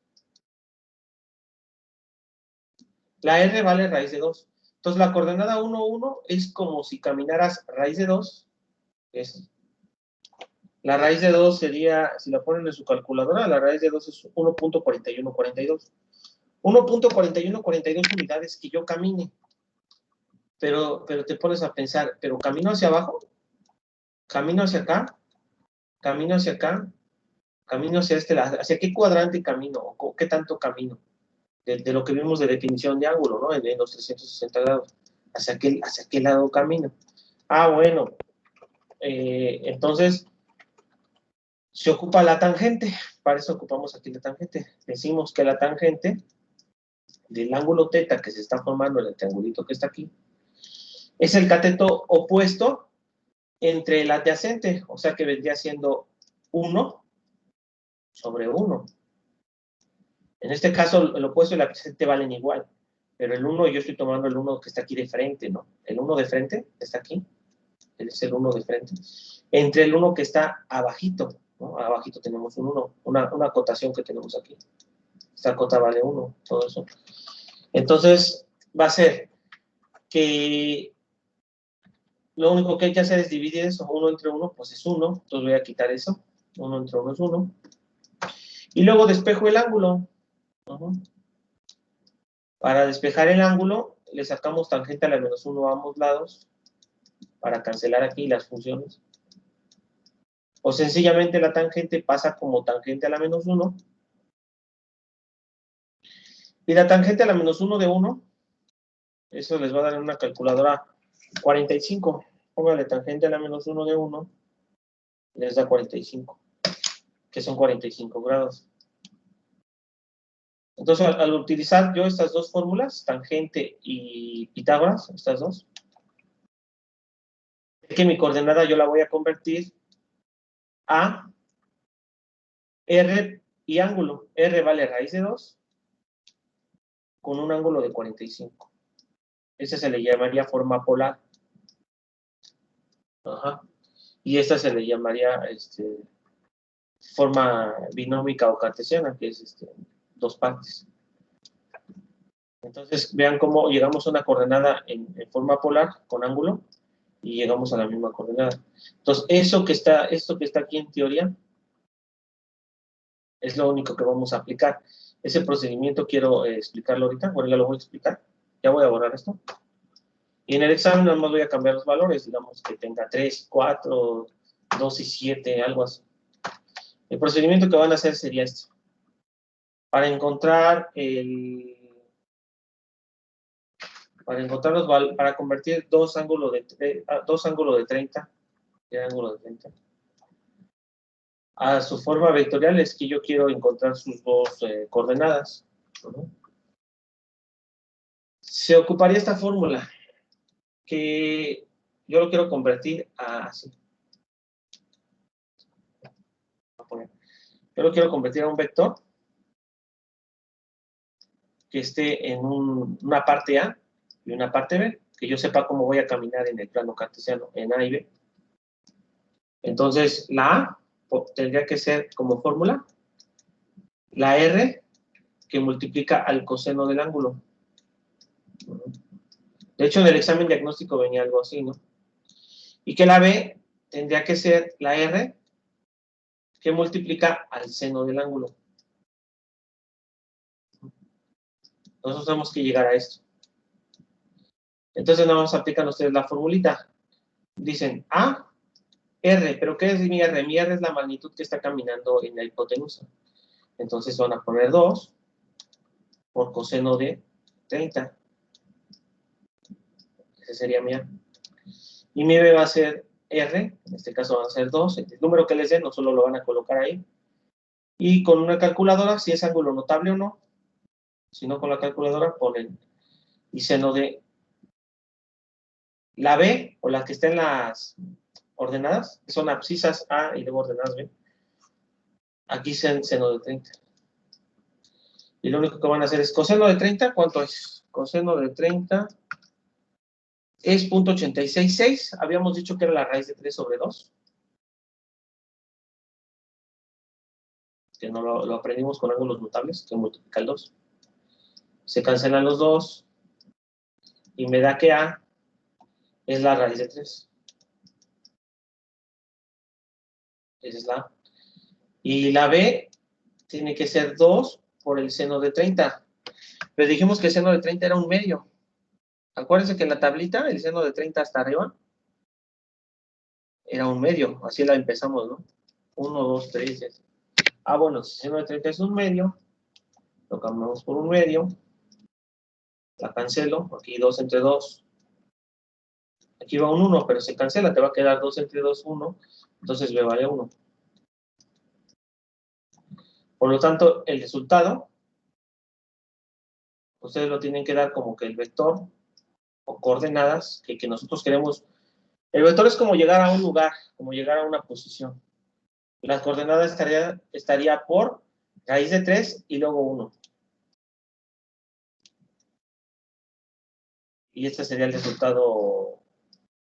La R vale raíz de 2. Entonces, la coordenada 1, 1 es como si caminaras raíz de 2. La raíz de 2 sería, si la ponen en su calculadora, la raíz de 2 es 1.4142. 1.4142 unidades que yo camine. Pero te pones a pensar, ¿pero camino hacia abajo? ¿Camino hacia acá? ¿Camino hacia acá? ¿Camino hacia este lado? ¿Hacia qué cuadrante camino? ¿O qué tanto camino? De lo que vimos de definición de ángulo, ¿no? En los 360 grados. ¿Hacia qué lado camino? Bueno. Entonces, se ocupa la tangente. Para eso ocupamos aquí la tangente. Decimos que la tangente del ángulo teta que se está formando en el triangulito que está aquí es el cateto opuesto entre el adyacente, o sea que vendría siendo 1 sobre 1. En este caso, el opuesto y el adyacente valen igual, pero el 1, yo estoy tomando el 1 que está aquí de frente, ¿no? El 1 de frente está aquí, es el 1 de frente, entre el 1 que está abajito, ¿no? Abajito tenemos un 1, una acotación que tenemos aquí. Esta cota vale 1, todo eso. Entonces, va a ser que lo único que hay que hacer es dividir eso, 1 entre 1, pues es 1, entonces voy a quitar eso, 1 entre 1 es 1, y luego despejo el ángulo. Para despejar el ángulo, le sacamos tangente a la menos 1 a ambos lados, para cancelar aquí las funciones, o sencillamente la tangente pasa como tangente a la menos 1, y la tangente a la menos 1 de 1, eso les va a dar en una calculadora 45, póngale tangente a la menos 1 de 1, les da 45, que son 45 grados. Entonces, al utilizar yo estas dos fórmulas, tangente y Pitágoras, estas dos, es que mi coordenada yo la voy a convertir a R y ángulo. R vale raíz de 2 con un ángulo de 45. Ese se le llamaría forma polar. Ajá. Y esta se le llamaría forma binómica o cartesiana, que es dos partes. Entonces, vean cómo llegamos a una coordenada en forma polar con ángulo y llegamos a la misma coordenada. Entonces, esto que está aquí en teoría es lo único que vamos a aplicar. Ese procedimiento quiero explicarlo ahorita. Bueno, ya lo voy a explicar. Ya voy a borrar esto. Y en el examen nada más voy a cambiar los valores. Digamos que tenga 3, 4, 2 y 7, algo así. El procedimiento que van a hacer sería este. Para encontrar para convertir dos ángulos de 30, a su forma vectorial, es que yo quiero encontrar sus dos coordenadas. Se ocuparía esta fórmula, que yo lo quiero convertir a así. Yo lo quiero convertir a un vector que esté en una parte A y una parte B, que yo sepa cómo voy a caminar en el plano cartesiano, en A y B. Entonces, la A tendría que ser como fórmula la R que multiplica al coseno del ángulo. De hecho, en el examen diagnóstico venía algo así, ¿no? Y que la B tendría que ser la R que multiplica al seno del ángulo. Nosotros tenemos que llegar a esto. Entonces, nada más aplican ustedes la formulita. Dicen A, R, ¿pero qué es mi R? Mi R es la magnitud que está caminando en la hipotenusa. Entonces van a poner 2 por coseno de 30. Ese sería mi A. Y mi B va a ser R, en este caso va a ser 2. El número que les den, no solo lo van a colocar ahí. Y con una calculadora, si es ángulo notable o no, si no con la calculadora, ponen y seno de la B, o la que está en las ordenadas, que son abscisas A y luego ordenadas B. Aquí seno de 30. Y lo único que van a hacer es coseno de 30, ¿cuánto es? Coseno de 30 es 0.866. Habíamos dicho que era la raíz de 3 sobre 2. Que no lo aprendimos con ángulos notables, que multiplica el 2. Se cancelan los 2 y me da que A es la raíz de 3. Esa es la A. Y la B tiene que ser 2 por el seno de 30. Pero dijimos que el seno de 30 era un medio. Acuérdense que en la tablita el seno de 30 hasta arriba era un medio. Así la empezamos, ¿no? 1, 2, 3. Ah, bueno, si el seno de 30 es un medio, lo cambiamos por un medio. La cancelo. Aquí 2 entre 2. Aquí va un 1, pero se cancela. Te va a quedar 2 entre 2, 1. Entonces B vale 1. Por lo tanto, el resultado, ustedes lo tienen que dar como que el vector o coordenadas que nosotros queremos. El vector es como llegar a un lugar, como llegar a una posición. La coordenada estaría por raíz de 3 y luego 1. Y este sería el resultado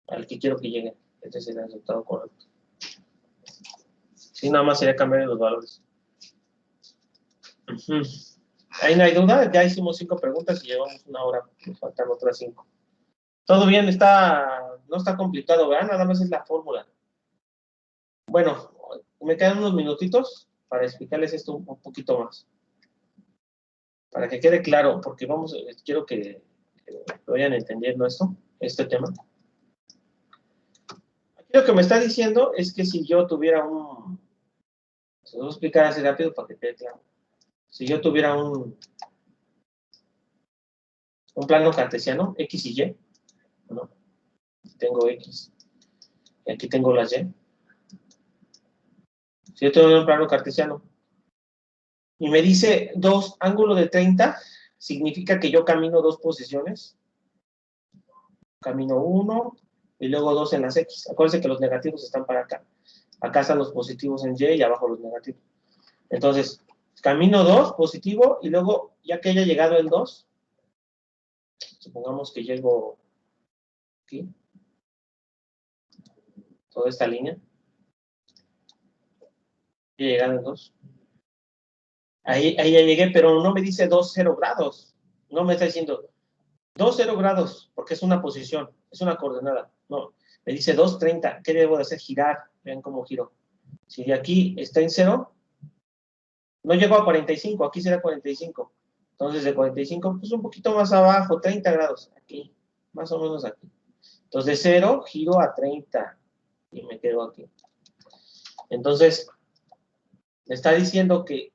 al que quiero que llegue. Este sería el resultado correcto. Sí, nada más sería cambiar los valores. Ahí no hay duda, ya hicimos 5 preguntas y llevamos 1 hora. Nos faltan otras 5. Todo bien, no está complicado, ¿verdad? Nada más es la fórmula. Bueno, me quedan unos minutitos para explicarles esto un poquito más. Para que quede claro, porque quiero que vayan entendiendo este tema. Aquí lo que me está diciendo es que si yo tuviera se lo voy a explicar así rápido para que quede claro. Si yo tuviera un plano cartesiano, X y Y, ¿no? Tengo X, y aquí tengo las Y. Si yo tengo un plano cartesiano, y me dice 2 ángulo de 30, significa que yo camino 2 posiciones. Camino 1 y luego 2 en las X. Acuérdense que los negativos están para acá. Acá están los positivos en Y y abajo los negativos. Entonces, camino 2, positivo, y luego, ya que haya llegado el 2, supongamos que llego aquí, toda esta línea, y he llegado el 2. Ahí ya llegué, pero no me dice 2, 0 grados. No me está diciendo 2, 0 grados, porque es una posición, es una coordenada. No, me dice 2, 30. ¿Qué debo de hacer? Girar. Vean cómo giro. Si de aquí está en 0, no llego a 45, aquí será 45. Entonces, de 45, pues un poquito más abajo, 30 grados, aquí, más o menos aquí. Entonces, de 0, giro a 30 y me quedo aquí. Entonces, me está diciendo que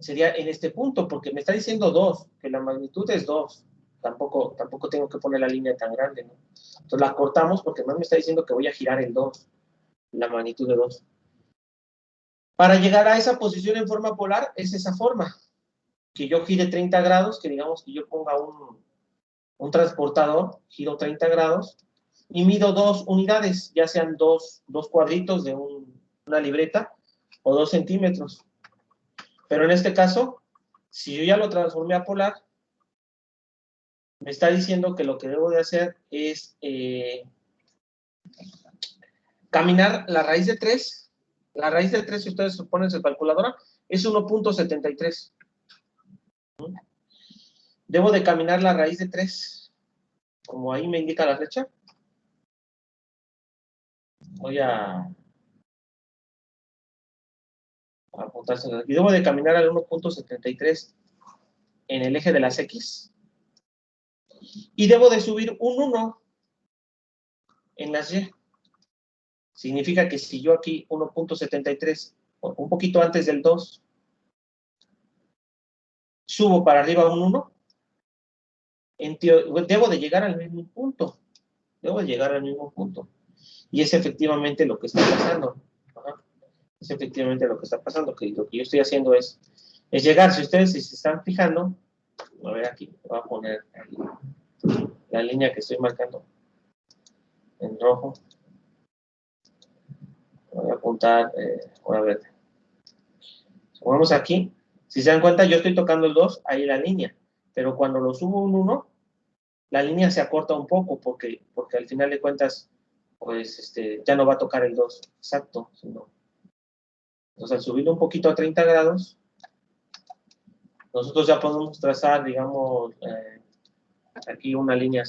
sería en este punto, porque me está diciendo 2, que la magnitud es 2. Tampoco tengo que poner la línea tan grande, ¿no? Entonces, la cortamos porque más me está diciendo que voy a girar el 2, la magnitud de 2. Para llegar a esa posición en forma polar, es esa forma. Que yo gire 30 grados, que digamos que yo ponga un transportador, giro 30 grados, y mido 2 unidades, ya sean dos cuadritos de una libreta, o 2 centímetros. Pero en este caso, si yo ya lo transformé a polar, me está diciendo que lo que debo de hacer es caminar la raíz de 3. La raíz de 3, si ustedes ponen su calculadora, es 1.73. Debo de caminar la raíz de 3, como ahí me indica la flecha. Voy a apuntárselo aquí. Debo de caminar al 1.73 en el eje de las X. Y debo de subir un 1 en las Y. Significa que si yo aquí 1.73, un poquito antes del 2, subo para arriba un 1, debo de llegar al mismo punto. Debo de llegar al mismo punto. Y es efectivamente lo que está pasando. Ajá. Es efectivamente lo que está pasando, que lo que yo estoy haciendo es llegar. Si ustedes se están fijando, a ver aquí, voy a poner la línea que estoy marcando en rojo. Voy a apuntar una verde. Vamos aquí. Si se dan cuenta, yo estoy tocando el 2, ahí la línea. Pero cuando lo subo un 1, la línea se acorta un poco porque al final de cuentas, pues ya no va a tocar el 2 exacto. Entonces, al subirlo un poquito a 30 grados, nosotros ya podemos trazar, digamos, aquí una línea.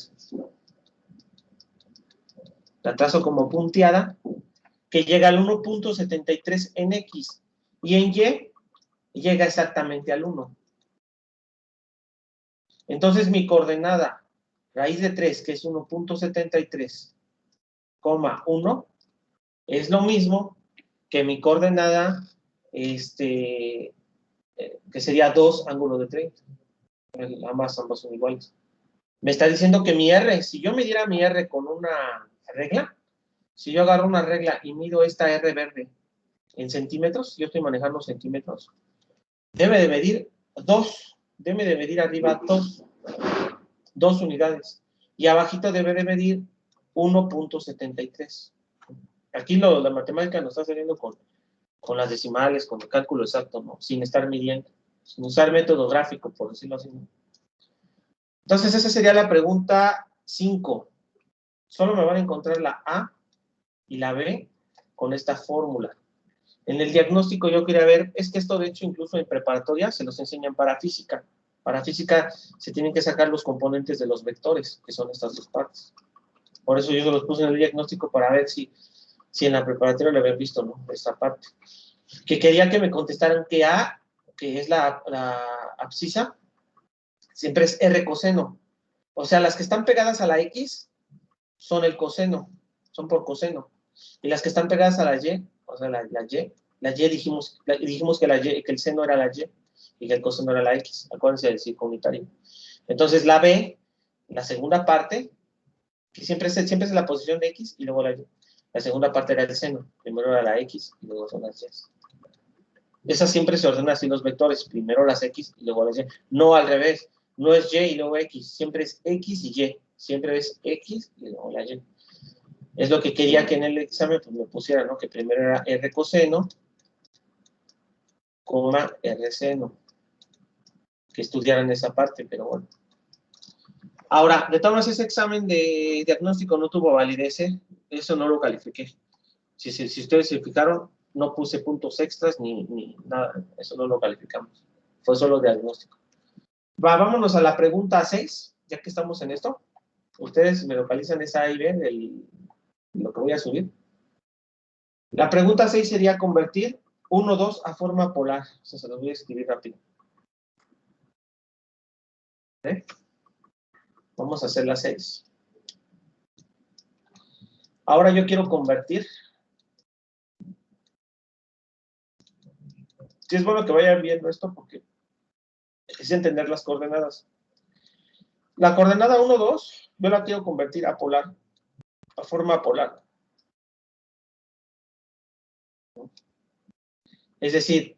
La trazo como punteada, que llega al 1.73 en X. Y en Y llega exactamente al 1. Entonces, mi coordenada, raíz de 3, que es 1.73, 1, es lo mismo que mi coordenada, que sería 2 ángulo de 30. Ambas son iguales. Me está diciendo que mi R, si yo midiera mi R con una regla, si yo agarro una regla y mido esta R verde en centímetros, yo estoy manejando centímetros, debe de medir 2, debe de medir arriba 2 unidades, y abajito debe de medir 1.73. Aquí la matemática nos está saliendo con las decimales, con el cálculo exacto, ¿no? Sin estar midiendo, sin usar método gráfico, por decirlo así, ¿no? Entonces, esa sería la pregunta 5. Solo me van a encontrar la A y la B con esta fórmula. En el diagnóstico yo quería ver, es que esto de hecho incluso en preparatoria se los enseñan para física. Para física se tienen que sacar los componentes de los vectores, que son estas dos partes. Por eso yo se los puse en el diagnóstico para ver si en la preparatoria lo habían visto, ¿no? Esta parte. Que quería que me contestaran que A, que es la abscisa, siempre es R coseno. O sea, las que están pegadas a la X son el coseno, son por coseno. Y las que están pegadas a la Y, o sea, la Y dijimos que el seno era la Y y que el coseno era la X. Acuérdense del circo unitario. Entonces, la B, la segunda parte, que siempre es la posición de X y luego la Y. La segunda parte era el seno. Primero era la X y luego son las Y. Esa siempre se ordena así los vectores. Primero las X y luego las Y. No al revés. No es Y y luego X. Siempre es X y Y. Siempre es X y luego la Y. Es lo que quería que en el examen pues, me pusiera, ¿no? Que primero era R coseno, coma R seno. Que estudiaran esa parte, pero bueno. Ahora, de todas maneras, ese examen de diagnóstico no tuvo validez, ¿eh? Eso no lo califiqué. Si ustedes se fijaron, no puse puntos extras ni nada. Eso no lo calificamos. Fue solo diagnóstico. Vámonos a la pregunta 6, ya que estamos en esto. Ustedes me localizan esa A y B de lo que voy a subir. La pregunta 6 sería convertir 1, 2 a forma polar. O sea, se los voy a escribir rápido. ¿Eh? Vamos a hacer la 6. Ahora yo quiero convertir. Sí, es bueno que vayan viendo esto porque es entender las coordenadas. La coordenada 1, 2, yo la quiero convertir a polar, a forma polar. Es decir,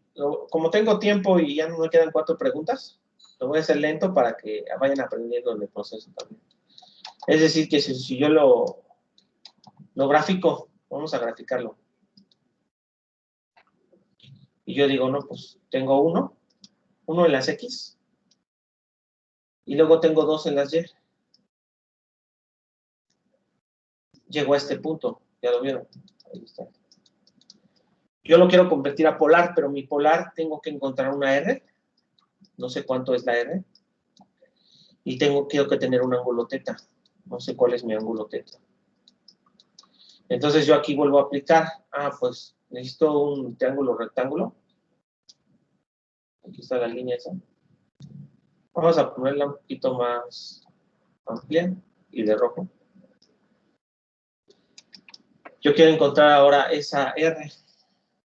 como tengo tiempo y ya no me quedan 4 preguntas, lo voy a hacer lento para que vayan aprendiendo en el proceso también. Es decir, que si yo lo grafico, vamos a graficarlo. Y yo digo, no, pues tengo 1 en las X, y luego tengo 2 en las Y. Llego a este punto, ya lo vieron. Ahí está. Yo lo quiero convertir a polar, pero mi polar tengo que encontrar una R. No sé cuánto es la R. Y quiero que tener un ángulo teta. No sé cuál es mi ángulo teta. Entonces yo aquí vuelvo a aplicar. Pues necesito un triángulo rectángulo. Aquí está la línea esa. Vamos a ponerla un poquito más amplia y de rojo. Yo quiero encontrar ahora esa R,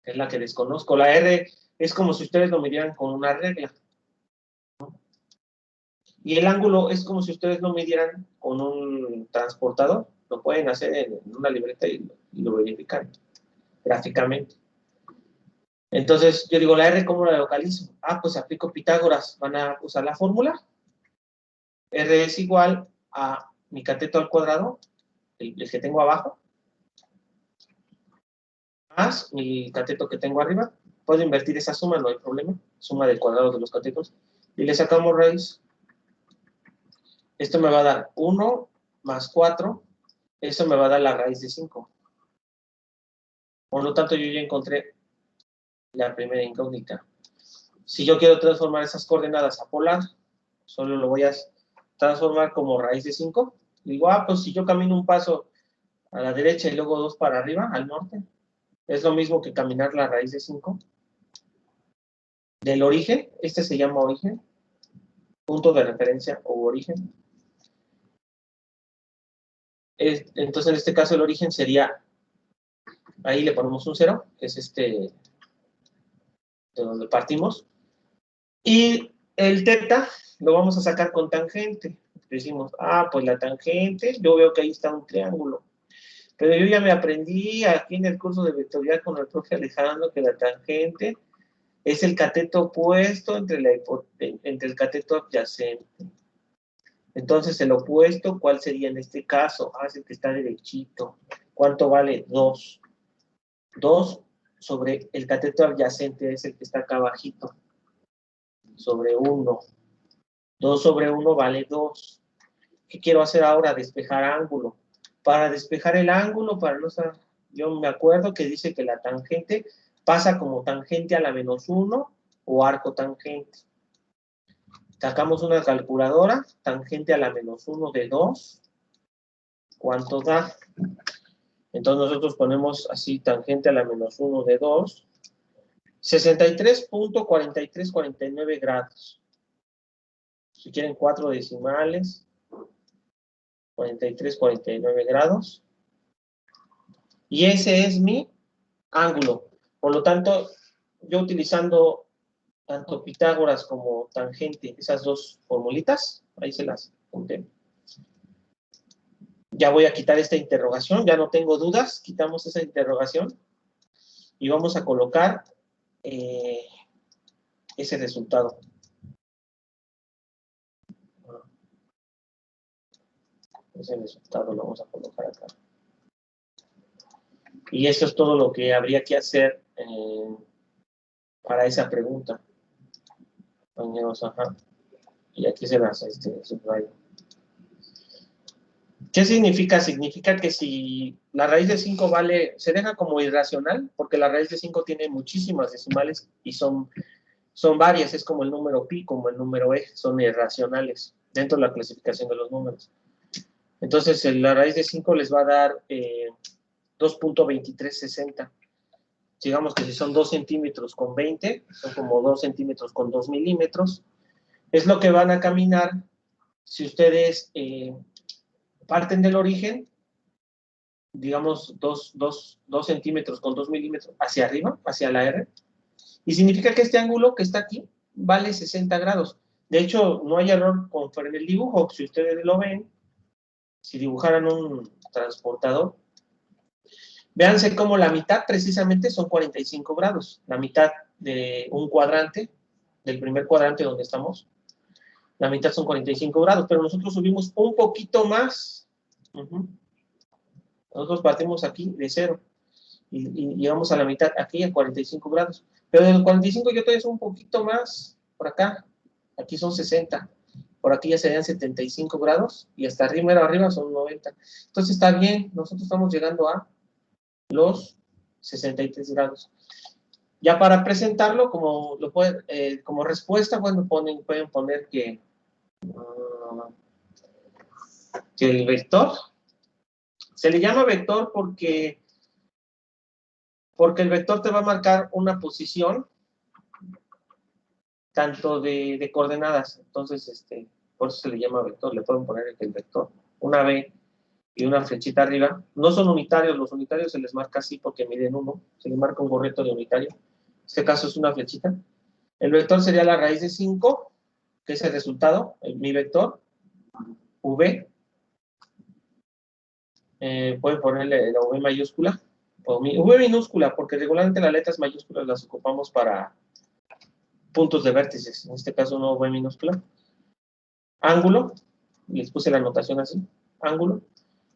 que es la que desconozco. La R es como si ustedes lo midieran con una regla. Y el ángulo es como si ustedes lo midieran con un transportador. Lo pueden hacer en una libreta y lo verifican gráficamente. Entonces, yo digo, ¿la R cómo la localizo? Pues aplico Pitágoras. Van a usar la fórmula. R es igual a mi cateto al cuadrado, el que tengo abajo, más mi cateto que tengo arriba. Puedo invertir esa suma, no hay problema. Suma del cuadrado de los catetos. Y le sacamos raíz. Esto me va a dar 1 más 4. Eso me va a dar la raíz de 5. Por lo tanto, yo ya encontré la primera incógnita. Si yo quiero transformar esas coordenadas a polar, solo lo voy a transformar como raíz de 5. Digo, pues si yo camino un paso a la derecha y luego 2 para arriba, al norte, es lo mismo que caminar la raíz de 5. Del origen, este se llama origen, punto de referencia o origen. Entonces, en este caso, el origen sería, ahí le ponemos un 0, que es de donde partimos. Y el teta lo vamos a sacar con tangente. Decimos, pues la tangente, yo veo que ahí está un triángulo. Pero yo ya me aprendí aquí en el curso de vectorial con el profe Alejandro que la tangente es el cateto opuesto entre el cateto adyacente. Entonces, el opuesto, ¿cuál sería en este caso? Es el que está derechito. ¿Cuánto vale? 2. 2 sobre el cateto adyacente es el que está acá abajito. Sobre 1. 2 sobre 1 vale 2. ¿Qué quiero hacer ahora? Despejar ángulo. Para despejar el ángulo, yo me acuerdo que dice que la tangente pasa como tangente a la menos 1 o arco tangente. Sacamos una calculadora, tangente a la menos 1 de 2, ¿cuánto da? Entonces nosotros ponemos así tangente a la menos 1 de 2, 63.4349 grados. Si quieren 4 decimales, 43,49 grados. Y ese es mi ángulo. Por lo tanto, yo utilizando tanto Pitágoras como tangente, esas dos formulitas, ahí se las apunté. Ya voy a quitar esta interrogación, ya no tengo dudas, quitamos esa interrogación y vamos a colocar ese resultado. Ese resultado lo vamos a colocar acá. Y eso es todo lo que habría que hacer para esa pregunta. Compañeros, ajá. Y aquí se las subrayo. ¿Qué significa? Significa que si la raíz de 5 vale, se deja como irracional, porque la raíz de 5 tiene muchísimas decimales y son varias, es como el número pi, como el número e, son irracionales dentro de la clasificación de los números. Entonces, la raíz de 5 les va a dar 2.2360. Digamos que si son 2 centímetros con 20, son como 2 centímetros con 2 milímetros. Es lo que van a caminar si ustedes parten del origen, digamos 2 centímetros con 2 milímetros hacia arriba, hacia la R, y significa que este ángulo que está aquí vale 60 grados. De hecho, no hay error conforme el dibujo. Si ustedes lo ven, si dibujaran un transportador, véanse cómo la mitad precisamente son 45 grados. La mitad de un cuadrante, del primer cuadrante donde estamos, la mitad son 45 grados, pero nosotros subimos un poquito más. Nosotros partimos aquí de 0 y llegamos a la mitad aquí a 45 grados. Pero de los 45 yo todavía un poquito más por acá. Aquí son 60. Por aquí ya serían 75 grados y hasta arriba son 90. Entonces está bien, nosotros estamos llegando a los 63 grados. Ya para presentarlo, como respuesta, bueno, pueden poner que el vector, se le llama vector porque el vector te va a marcar una posición tanto de coordenadas. Entonces, por eso se le llama vector. Le pueden poner el vector, una B y una flechita arriba. No son unitarios, los unitarios se les marca así porque miden 1, se les marca un gorrito de unitario. En este caso es una flechita. El vector sería la raíz de 5, que es el resultado, mi vector, V. Pueden ponerle la V mayúscula, o V minúscula, porque regularmente las letras mayúsculas las ocupamos para puntos de vértices. En este caso no V minúscula. Ángulo, les puse la anotación así, ángulo,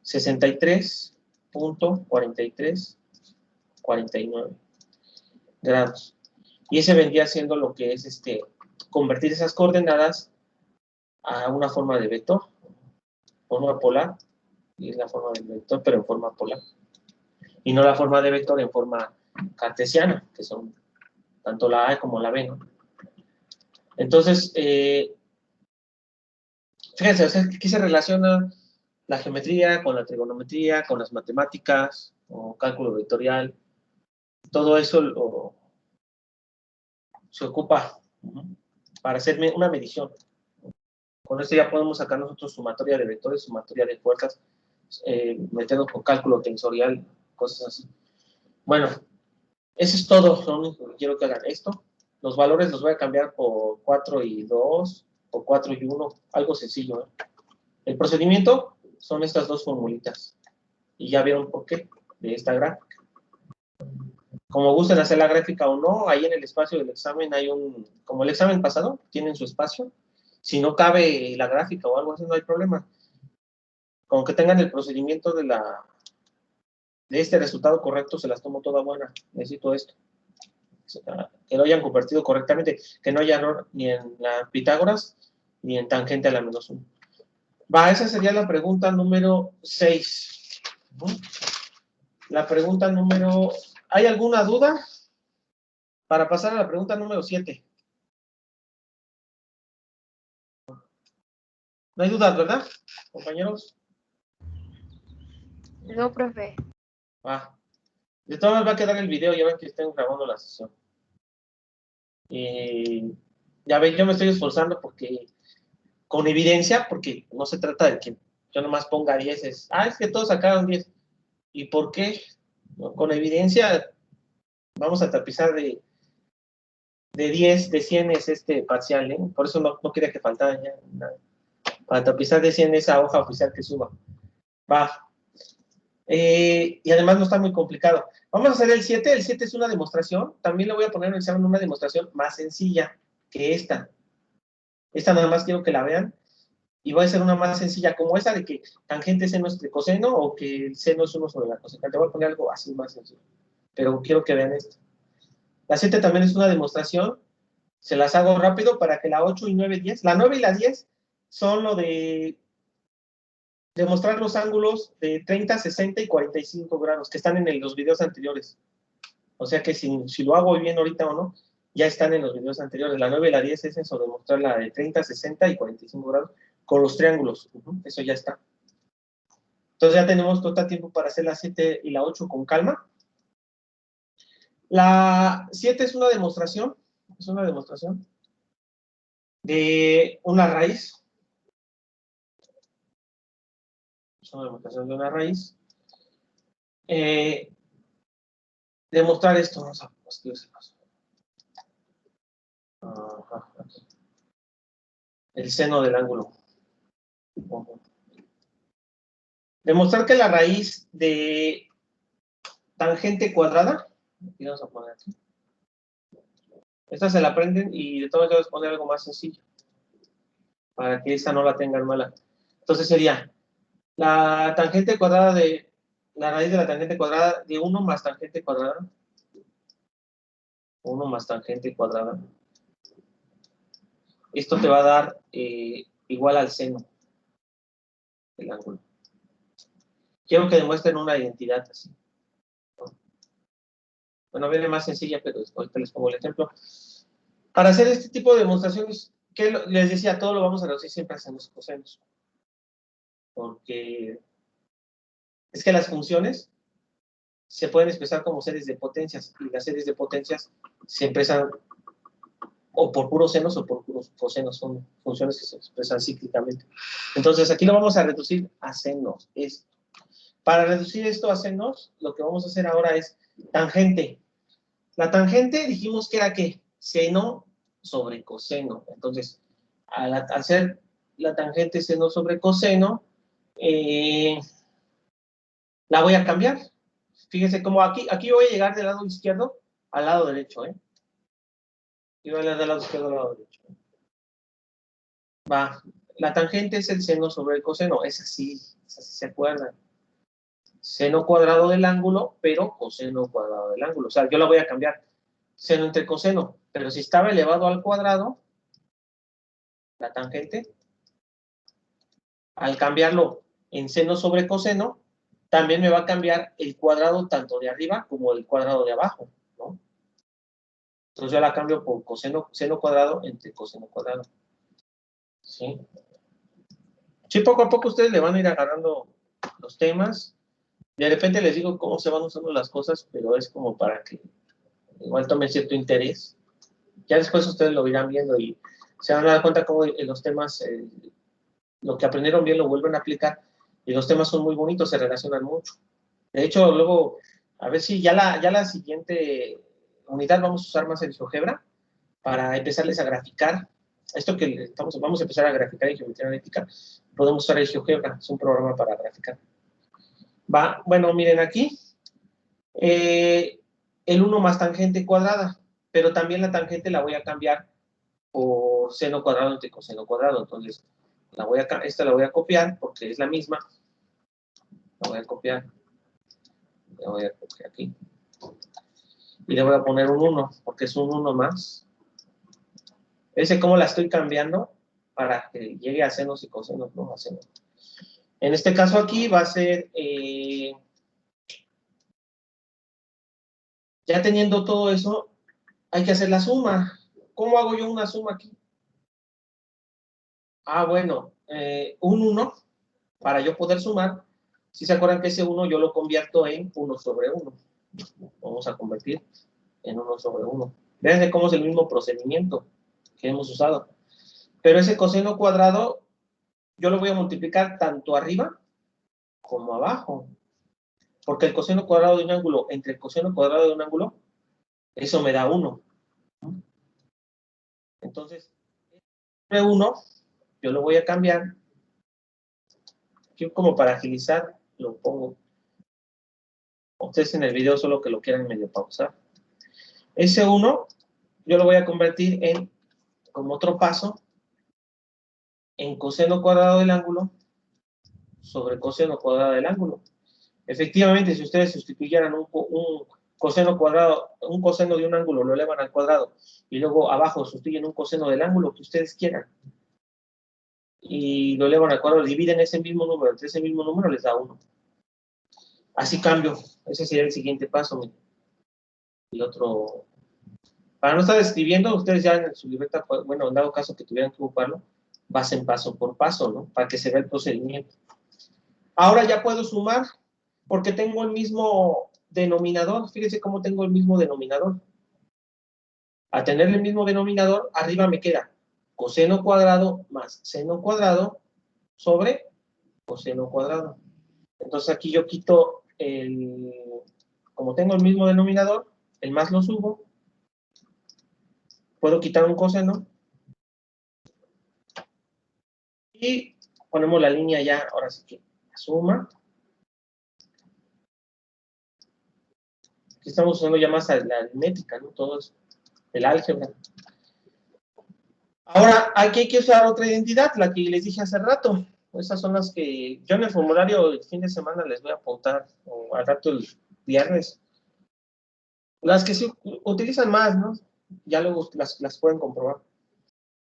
63.4349 grados. Y ese vendría siendo lo que es convertir esas coordenadas a una forma de vector, forma polar, y es la forma del vector, pero en forma polar. Y no la forma de vector en forma cartesiana, que son tanto la A como la B, ¿no? Entonces, fíjense, o sea, aquí se relaciona la geometría con la trigonometría, con las matemáticas, o cálculo vectorial. Todo eso se ocupa para hacer una medición. Con esto ya podemos sacar nosotros sumatoria de vectores, sumatoria de fuerzas, meternos con cálculo tensorial, cosas así. Bueno, eso es todo. Lo único que quiero que hagan esto. Los valores los voy a cambiar por 4 y 2, o 4 y 1, algo sencillo, ¿eh? El procedimiento son estas dos formulitas. Y ya vieron por qué de esta gráfica. Como gusten hacer la gráfica o no, ahí en el espacio del examen hay como el examen pasado, tienen su espacio. Si no cabe la gráfica o algo así, no hay problema. Con que tengan el procedimiento de este resultado correcto, se las tomo toda buena. Necesito esto. Que lo hayan convertido correctamente, que no haya error ni en la Pitágoras, ni en tangente a la menos 1. Esa sería la pregunta número 6. La pregunta número... ¿Hay alguna duda? Para pasar a la pregunta número 7. No hay dudas, ¿verdad, compañeros? No, profe. Ah, de todas maneras va a quedar el video, ya ven que estén grabando la sesión. Ya ven, yo me estoy esforzando porque, con evidencia, porque no se trata de que yo nomás ponga 10, es que todos sacaron 10. ¿Y por qué? No, con evidencia vamos a tapizar de 10, de 100 es este parcial, ¿eh? Por eso no quería que faltara ya nada. Para tapizar de 100 esa hoja oficial que suba. Va. Y además no está muy complicado. Vamos a hacer el 7. El 7 es una demostración. También le voy a poner en el examen una demostración más sencilla que esta. Esta nada más quiero que la vean. Y voy a hacer una más sencilla como esa de que tangente seno es coseno o que el seno es 1 sobre la cosecante. Voy a poner algo así más sencillo. Pero quiero que vean esto. La 7 también es una demostración. Se las hago rápido para que la 8 y 9, 10. La 9 y la 10 son lo de demostrar los ángulos de 30, 60 y 45 grados que están en los videos anteriores. O sea que si lo hago bien ahorita o no, ya están en los videos anteriores. La 9 y la 10 es eso, demostrar la de 30, 60 y 45 grados con los triángulos. Eso ya está. Entonces ya tenemos todo el tiempo para hacer la 7 y la 8 con calma. La 7 es una demostración de una raíz. Es una demostración de una raíz. Demostrar esto, vamos a el seno del ángulo. Demostrar que la raíz de tangente cuadrada, aquí vamos a poner aquí. Esta se la aprenden y de todas maneras voy a poner algo más sencillo, para que esta no la tengan mala. Entonces sería la tangente cuadrada de, la raíz de la tangente cuadrada de 1 más tangente cuadrada. 1 más tangente cuadrada. Esto te va a dar igual al seno del ángulo. Quiero que demuestren una identidad así. Bueno, viene más sencilla, pero ahorita les pongo el ejemplo. Para hacer este tipo de demostraciones, que les decía, todo lo vamos a reducir siempre a senos y cosenos. Porque es que las funciones se pueden expresar como series de potencias, y las series de potencias se expresan o por puros senos o por puros cosenos, son funciones que se expresan cíclicamente. Entonces, aquí lo vamos a reducir a senos. Para reducir esto a senos, lo que vamos a hacer ahora es tangente. La tangente dijimos que era ¿qué? Seno sobre coseno. Entonces, al hacer la tangente seno sobre coseno, la voy a cambiar. Fíjense cómo aquí voy a llegar del lado izquierdo al lado derecho, Y voy a del lado izquierdo al lado derecho. Va, la tangente es el seno sobre el coseno, es así se acuerdan. Seno cuadrado del ángulo, pero coseno cuadrado del ángulo. O sea, yo la voy a cambiar. Seno entre coseno, pero si estaba elevado al cuadrado, la tangente, al cambiarlo en seno sobre coseno, también me va a cambiar el cuadrado tanto de arriba como el cuadrado de abajo, ¿no? Entonces yo la cambio por seno cuadrado entre coseno cuadrado. ¿Sí? Sí, poco a poco ustedes le van a ir agarrando los temas. De repente les digo cómo se van usando las cosas, pero es como para que igual tomen cierto interés. Ya después ustedes lo irán viendo y se van a dar cuenta cómo los temas, lo que aprendieron bien lo vuelven a aplicar y los temas son muy bonitos, se relacionan mucho. De hecho, luego, a ver si ya la siguiente unidad vamos a usar más el GeoGebra para empezarles a graficar. Esto que vamos a empezar a graficar en geometría analítica, podemos usar el GeoGebra, es un programa para graficar. Va, bueno, miren aquí, el 1 más tangente cuadrada, pero también la tangente la voy a cambiar por seno cuadrado entre coseno cuadrado. Entonces, esta la voy a copiar porque es la misma. La voy a copiar. La voy a copiar aquí. Y le voy a poner un 1, porque es un 1 más. Ese cómo la estoy cambiando para que llegue a senos y cosenos, ¿no? A senos. En este caso aquí va a ser, ya teniendo todo eso, hay que hacer la suma. ¿Cómo hago yo una suma aquí? Bueno, un 1, para yo poder sumar, Si se acuerdan que ese 1 yo lo convierto en 1 sobre 1. Vamos a convertir en 1 sobre 1. Vean cómo es el mismo procedimiento que hemos usado. Pero ese coseno cuadrado yo lo voy a multiplicar tanto arriba como abajo. Porque el coseno cuadrado de un ángulo entre el coseno cuadrado de un ángulo, eso me da 1. Entonces, entre 1, yo lo voy a cambiar. Yo como para agilizar, lo pongo. Ustedes en el video solo que lo quieran medio pausar. Ese 1, yo lo voy a convertir en, como otro paso, en coseno cuadrado del ángulo sobre coseno cuadrado del ángulo. Efectivamente, si ustedes sustituyeran un coseno cuadrado, un coseno de un ángulo, lo elevan al cuadrado, y luego abajo sustituyen un coseno del ángulo que ustedes quieran, y lo elevan al cuadrado, dividen ese mismo número, entre ese mismo número les da 1. Así cambio. Ese sería el siguiente paso. El otro... Para no estar escribiendo, ustedes ya en su libreta, bueno, en dado caso que tuvieran que ocuparlo, pasen paso por paso, ¿no? Para que se vea el procedimiento. Ahora ya puedo sumar, porque tengo el mismo denominador. Fíjense cómo tengo el mismo denominador. Al tener el mismo denominador, arriba me queda coseno cuadrado más seno cuadrado sobre coseno cuadrado. Entonces aquí yo quito como tengo el mismo denominador, el más lo subo. Puedo quitar un coseno. Y ponemos la línea ya, ahora sí que la suma. Aquí estamos usando ya más la aritmética, ¿no? Todo es el álgebra. Ahora, aquí hay que usar otra identidad, la que les dije hace rato. Esas son las que yo en el formulario el fin de semana les voy a apuntar, o al rato el viernes. Las que se utilizan más, ¿no? Ya luego las pueden comprobar.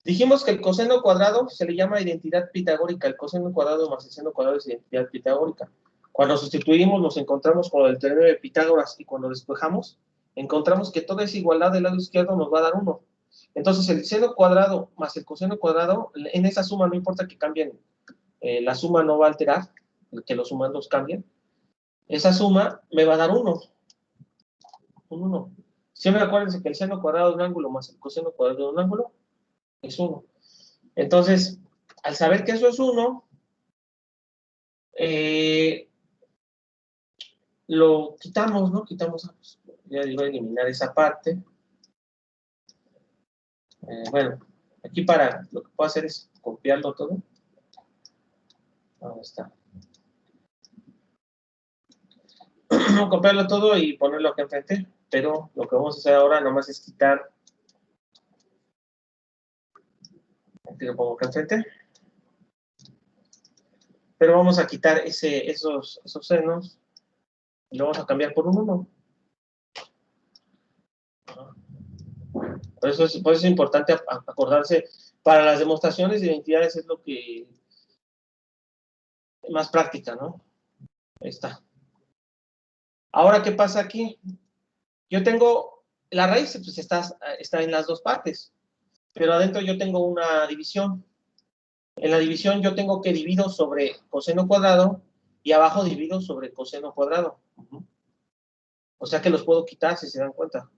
Dijimos que el coseno cuadrado se le llama identidad pitagórica. El coseno cuadrado más el seno cuadrado es identidad pitagórica. Cuando sustituimos nos encontramos con el teorema de Pitágoras y cuando despejamos encontramos que toda esa igualdad del lado izquierdo nos va a dar 1. Entonces el seno cuadrado más el coseno cuadrado, en esa suma no importa que cambien, la suma no va a alterar, que los sumandos cambien. Esa suma me va a dar 1. Un 1. Siempre acuérdense que el seno cuadrado de un ángulo más el coseno cuadrado de un ángulo es 1. Entonces, al saber que eso es 1, lo quitamos, ¿no? Quitamos, ya voy a eliminar esa parte. Bueno, aquí lo que puedo hacer es copiarlo todo. Ahí está. Copiarlo todo y ponerlo aquí enfrente, pero lo que vamos a hacer ahora nomás es quitar. Aquí lo pongo acá enfrente. Pero vamos a quitar esos senos y lo vamos a cambiar por un 1. Por eso es importante acordarse, para las demostraciones de identidades es lo que más práctica, ¿no? Ahí está. Ahora, ¿qué pasa aquí? Yo tengo, la raíz pues está en las dos partes, pero adentro yo tengo una división. En la división yo tengo que divido sobre coseno cuadrado y abajo divido sobre coseno cuadrado. O sea que los puedo quitar si se dan cuenta.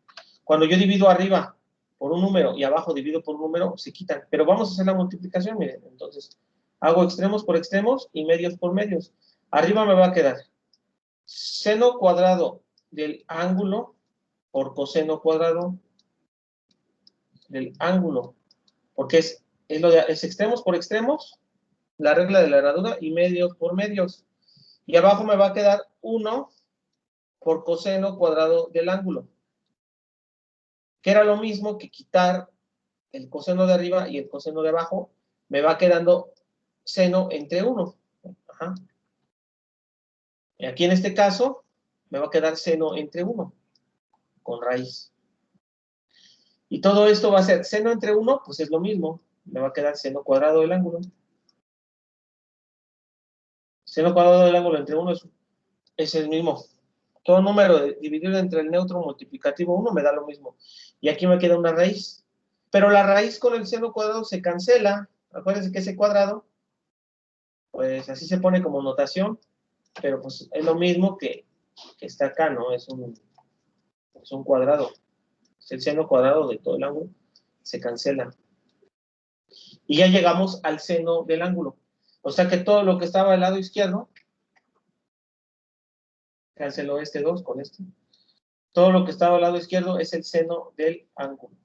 Cuando yo divido arriba por un número y abajo divido por un número, se quitan. Pero vamos a hacer la multiplicación, miren. Entonces, hago extremos por extremos y medios por medios. Arriba me va a quedar seno cuadrado del ángulo por coseno cuadrado del ángulo. Porque es extremos por extremos, la regla de la herradura, y medios por medios. Y abajo me va a quedar 1 por coseno cuadrado del ángulo, que era lo mismo que quitar el coseno de arriba y el coseno de abajo, me va quedando seno entre 1. Ajá. Y aquí en este caso, me va a quedar seno entre 1, con raíz. Y todo esto va a ser seno entre 1, pues es lo mismo, me va a quedar seno cuadrado del ángulo. Seno cuadrado del ángulo entre 1 es el mismo. Todo número dividido entre el neutro multiplicativo 1 me da lo mismo. Y aquí me queda una raíz. Pero la raíz con el seno cuadrado se cancela. Acuérdense que ese cuadrado, pues así se pone como notación. pero pues es lo mismo que está acá, ¿no? Es un cuadrado. Es el seno cuadrado de todo el ángulo. Se cancela. Y ya llegamos al seno del ángulo. O sea que todo lo que estaba al lado izquierdo, canceló este 2 con este. Todo lo que estaba al lado izquierdo es el seno del ángulo.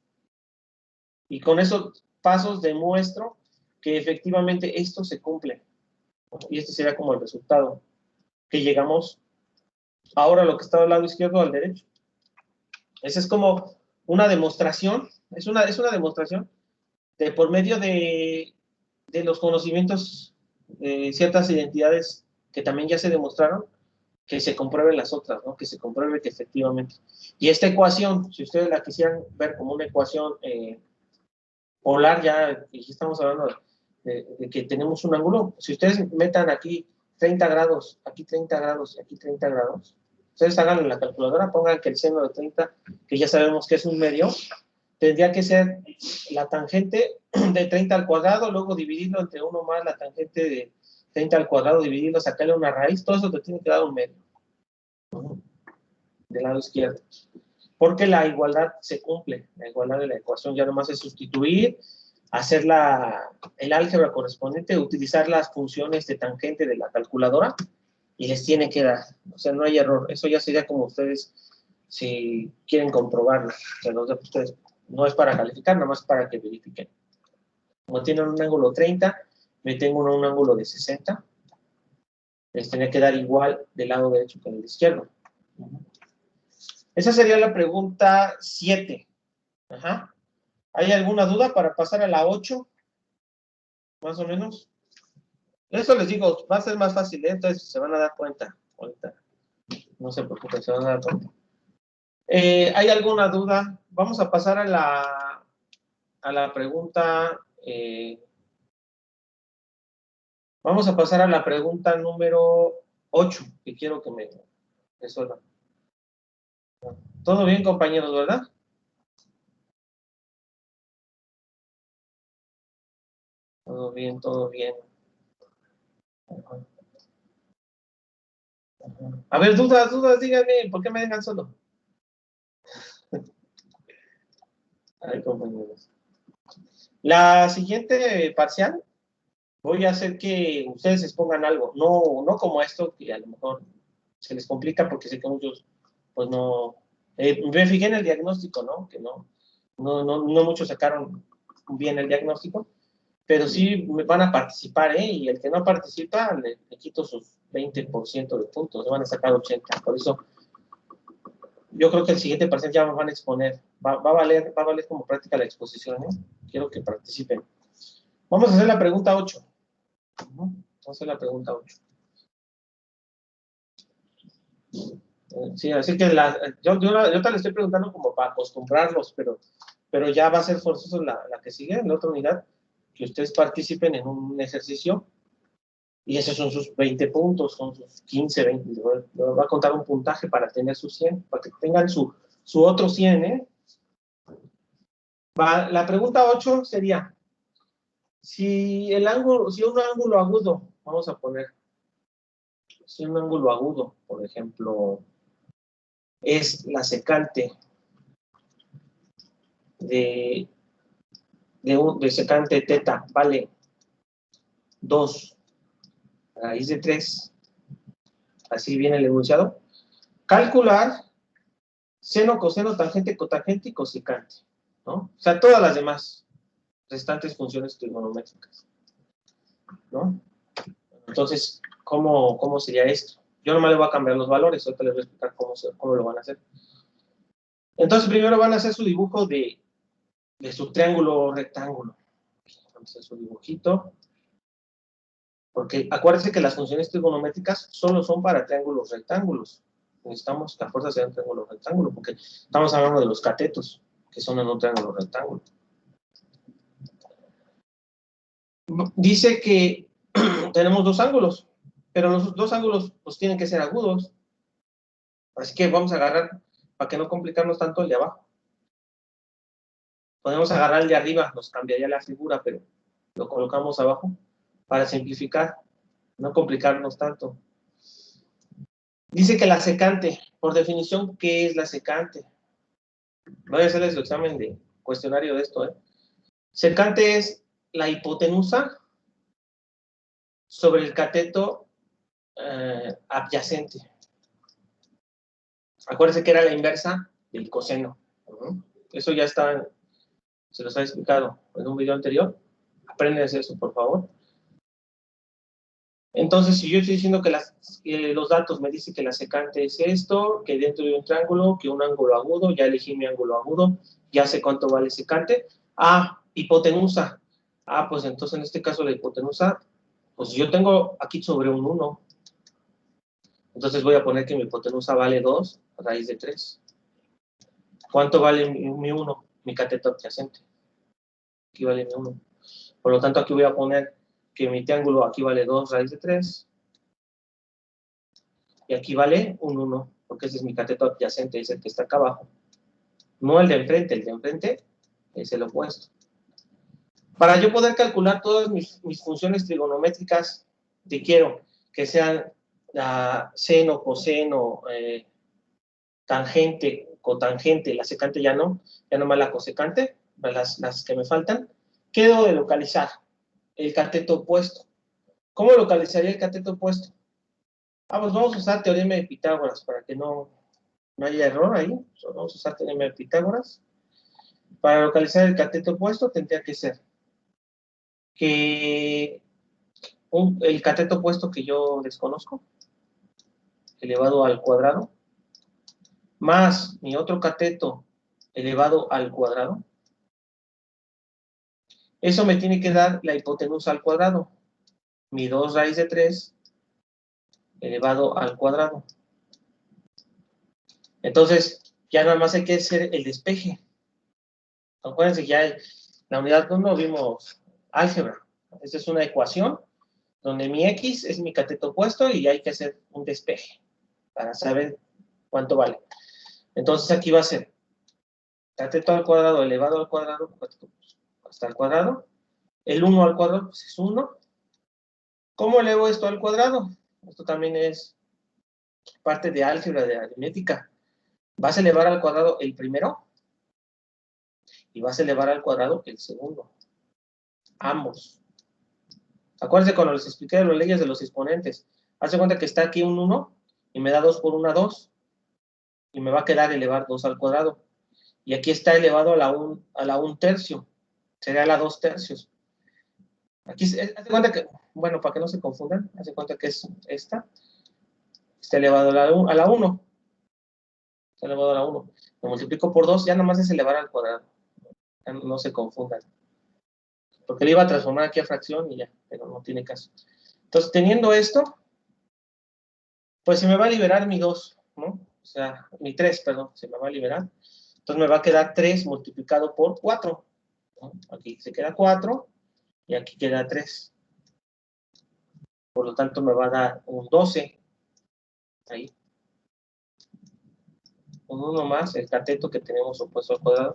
Y con esos pasos demuestro que efectivamente esto se cumple. Y este sería como el resultado. Que llegamos ahora lo que estaba al lado izquierdo al derecho. Esa es como una demostración. Es una demostración de por medio de los conocimientos de ciertas identidades que también ya se demostraron, que se comprueben las otras, ¿no? Que se compruebe que efectivamente. Y esta ecuación, si ustedes la quisieran ver como una ecuación polar, ya estamos hablando de que tenemos un ángulo. Si ustedes metan aquí 30 grados, aquí 30 grados, aquí 30 grados, ustedes hagan en la calculadora, pongan que el seno de 30, que ya sabemos que es un medio, tendría que ser la tangente de 30 al cuadrado, luego dividirlo entre 1 más la tangente de 30 al cuadrado, dividirlo, sacarle una raíz, todo eso te tiene que dar un medio, ¿no? Del lado izquierdo. Porque la igualdad se cumple, la igualdad de la ecuación ya nomás es sustituir, hacer el álgebra correspondiente, utilizar las funciones de tangente de la calculadora y les tiene que dar. O sea, no hay error. Eso ya sería como ustedes, si quieren comprobarlo. O sea, ustedes, no es para calificar, nada más para que verifiquen. Como tienen un ángulo 30, me tengo un ángulo de 60. Les tiene que dar igual del lado derecho que del izquierdo. Esa sería la pregunta 7. Ajá. ¿Hay alguna duda para pasar a la 8? Más o menos. Eso les digo, va a ser más fácil, ¿eh? Entonces se van a dar cuenta. Ahorita. No se preocupen, se van a dar cuenta. ¿Hay alguna duda? Vamos a pasar a la pregunta. Vamos a pasar a la pregunta número 8, que quiero que me resuelvan. ¿Todo bien, compañeros, verdad? Todo bien, todo bien. A ver, dudas, díganme, ¿por qué me dejan solo? Ay, compañeros. La siguiente parcial, voy a hacer que ustedes expongan algo, no como esto, que a lo mejor se les complica porque sé que muchos, pues no, me fijé en el diagnóstico, ¿no? Que no muchos sacaron bien el diagnóstico, pero sí van a participar, ¿eh? Y el que no participa, le quito sus 20% de puntos, le van a sacar 80, por eso yo creo que el siguiente parcial ya me van a exponer, va a valer como práctica la exposición, ¿eh? Quiero que participen. Vamos a hacer la pregunta 8. Vamos a hacer la pregunta 8. Sí, así que yo te le estoy preguntando como para acostumbrarlos, pero ya va a ser forzoso la que sigue, en la otra unidad, que ustedes participen en un ejercicio y esos son sus 20 puntos, son sus 15, 20. Les va a contar un puntaje para tener sus 100, para que tengan su otro 100, ¿eh? La pregunta 8 sería, si un ángulo agudo, vamos a poner, si un ángulo agudo, por ejemplo, es la secante de secante teta, vale 2 raíz de 3, así viene el enunciado, calcular seno, coseno, tangente, cotangente y cosecante, ¿no? O sea, todas las demás restantes funciones trigonométricas, ¿no? Entonces, ¿cómo sería esto? Yo nomás le voy a cambiar los valores, ahorita les voy a explicar cómo lo van a hacer. Entonces, primero van a hacer su dibujo de su triángulo rectángulo. Vamos a hacer su dibujito. Porque acuérdense que las funciones trigonométricas solo son para triángulos rectángulos. Necesitamos que a fuerza sea un triángulo rectángulo, porque estamos hablando de los catetos, que son en un triángulo rectángulo. Dice que tenemos dos ángulos, pero los dos ángulos pues tienen que ser agudos. Así que vamos a agarrar, para que no complicarnos tanto, el de abajo. Podemos agarrar el de arriba, nos cambiaría la figura, pero lo colocamos abajo para simplificar, no complicarnos tanto. Dice que la secante, por definición, ¿qué es la secante? Voy a hacerles el examen de cuestionario de esto, ¿eh? Secante es la hipotenusa sobre el cateto adyacente. Acuérdense que era la inversa del coseno. Eso ya está, se los ha explicado en un video anterior. Apréndanse eso, por favor. Entonces, si yo estoy diciendo que los datos me dicen que la secante es esto, que dentro de un triángulo, que un ángulo agudo, ya elegí mi ángulo agudo, ya sé cuánto vale secante. Ah, hipotenusa. Ah, pues entonces en este caso la hipotenusa, pues yo tengo aquí sobre un 1. Entonces voy a poner que mi hipotenusa vale 2 a raíz de 3. ¿Cuánto vale mi 1? Mi cateto adyacente. Aquí vale mi 1. Por lo tanto, aquí voy a poner que mi triángulo aquí vale 2 raíz de 3. Y aquí vale un 1, porque ese es mi cateto adyacente, es el que está acá abajo. No el de enfrente es el opuesto. Para yo poder calcular todas mis funciones trigonométricas que quiero, que sean seno, coseno, tangente, cotangente, la secante ya nomás la cosecante, las que me faltan, ¿qué debo de localizar? El cateto opuesto. ¿Cómo localizaría el cateto opuesto? Pues vamos a usar teorema de Pitágoras para que no haya error ahí. Vamos a usar teorema de Pitágoras. Para localizar el cateto opuesto tendría que ser que el cateto opuesto que yo desconozco, elevado al cuadrado, más mi otro cateto elevado al cuadrado, eso me tiene que dar la hipotenusa al cuadrado, mi 2 raíz de 3 elevado al cuadrado. Entonces, ya nada más hay que hacer el despeje. Acuérdense que ya en la unidad 1 vimos álgebra. Esta es una ecuación donde mi x es mi cateto opuesto y hay que hacer un despeje para saber cuánto vale. Entonces aquí va a ser cateto al cuadrado elevado al cuadrado hasta el cuadrado. El 1 al cuadrado pues es 1. ¿Cómo elevo esto al cuadrado? Esto también es parte de álgebra, de aritmética. Vas a elevar al cuadrado el primero y vas a elevar al cuadrado el segundo. Ambos. Acuérdense cuando les expliqué las leyes de los exponentes. Hace cuenta que está aquí un 1 y me da 2 por 1, 2. Y me va a quedar elevar 2 al cuadrado. Y aquí está elevado a la 1 tercio. Sería la 2 tercios. Aquí, hace cuenta que, bueno, para que no se confundan, hace cuenta que es esta. Está elevado a la 1. Está elevado a la 1. Lo multiplico por 2, ya nomás es elevar al cuadrado. No se confundan. Porque le iba a transformar aquí a fracción y ya, pero no tiene caso. Entonces, teniendo esto, pues se me va a liberar mi 2, ¿no? O sea, mi 3, perdón, se me va a liberar. Entonces me va a quedar 3 multiplicado por 4. ¿No? Aquí se queda 4 y aquí queda 3. Por lo tanto, me va a dar un 12. Ahí. Un 1 más, el cateto que tenemos opuesto al cuadrado.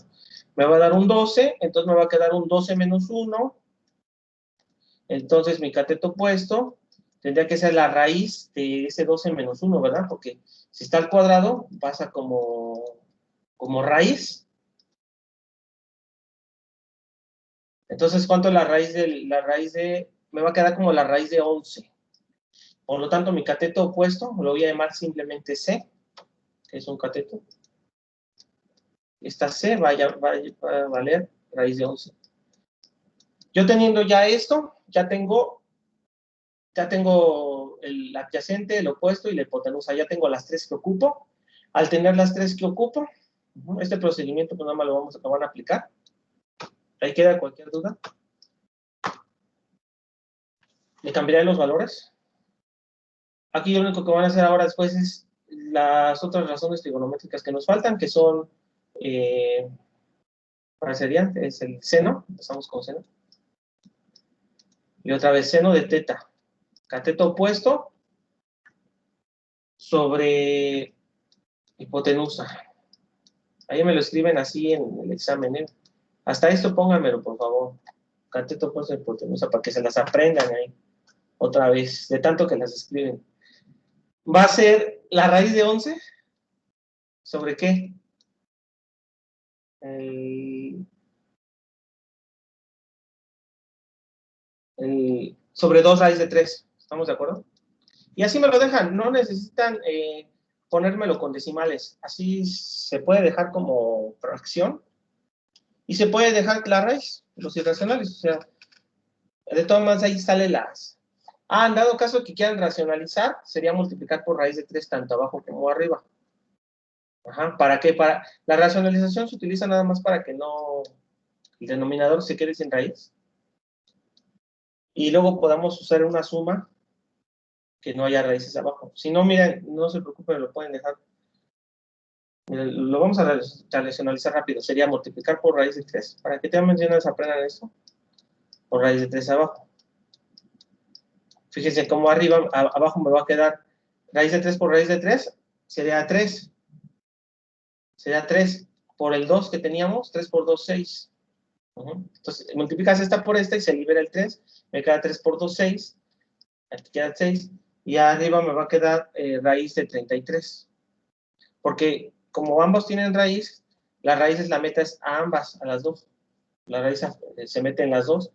Me va a dar un 12, entonces me va a quedar un 12 menos 1. Entonces mi cateto opuesto tendría que ser la raíz de ese 12 menos 1, ¿verdad? Porque si está al cuadrado, pasa como raíz. Entonces, ¿cuánto es la raíz de... Me va a quedar como la raíz de 11. Por lo tanto, mi cateto opuesto lo voy a llamar simplemente C, que es un cateto. Esta C va a valer raíz de 11. Yo teniendo ya esto, ya tengo el adyacente, el opuesto y la hipotenusa. Ya tengo las 3 que ocupo. Al tener las 3 que ocupo, este procedimiento pues nada más lo van a aplicar. Ahí queda cualquier duda. Le cambiaré los valores. Aquí lo único que van a hacer ahora después es las otras razones trigonométricas que nos faltan, que son, ¿cuál sería? Es el seno. Empezamos con seno. Y otra vez seno de teta. Cateto opuesto sobre hipotenusa. Ahí me lo escriben así en el examen, ¿eh? Hasta esto pónganmelo, por favor. Cateto opuesto de hipotenusa, para que se las aprendan ahí. Otra vez, de tanto que las escriben. Va a ser la raíz de 11, ¿sobre qué? Sobre 2 raíz de 3, ¿estamos de acuerdo? Y así me lo dejan, no necesitan ponérmelo con decimales, así se puede dejar como fracción, y se puede dejar la raíz, los irracionales, o sea, de todas maneras ahí sale las... en dado caso que quieran racionalizar, sería multiplicar por raíz de 3 tanto abajo como arriba. Ajá, ¿para qué? La racionalización se utiliza nada más para que no el denominador se quede sin raíz. Y luego podamos usar una suma que no haya raíces abajo. Si no, miren, no se preocupen, lo pueden dejar. Miren, lo vamos a racionalizar rápido. Sería multiplicar por raíz de 3. Para que te menciones, aprendan esto. Por raíz de 3 abajo. Fíjense cómo arriba, abajo me va a quedar raíz de 3 por raíz de 3. Sería 3. Sería 3 por el 2 que teníamos. 3 por 2, 6. Entonces, multiplicas esta por esta y se libera el 3. Me queda 3 por 2, 6. Aquí queda 6. Y arriba me va a quedar raíz de 33. Porque como ambos tienen raíz, la raíz es la meta es a ambas, a las dos. La raíz se mete en las dos.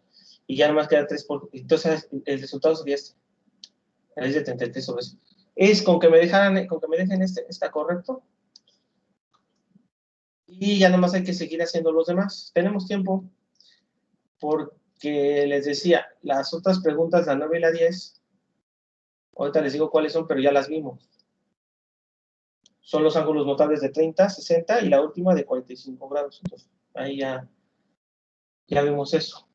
Y ya nomás queda 3 por... Entonces, el resultado sería este. Raíz de 33 sobre eso. Es con que me dejen este, está correcto. Y ya nomás hay que seguir haciendo los demás. Tenemos tiempo. Porque les decía, las otras preguntas, la 9 y la 10, ahorita les digo cuáles son, pero ya las vimos. Son los ángulos notables de 30, 60 y la última de 45 grados. Entonces, ahí ya vimos eso.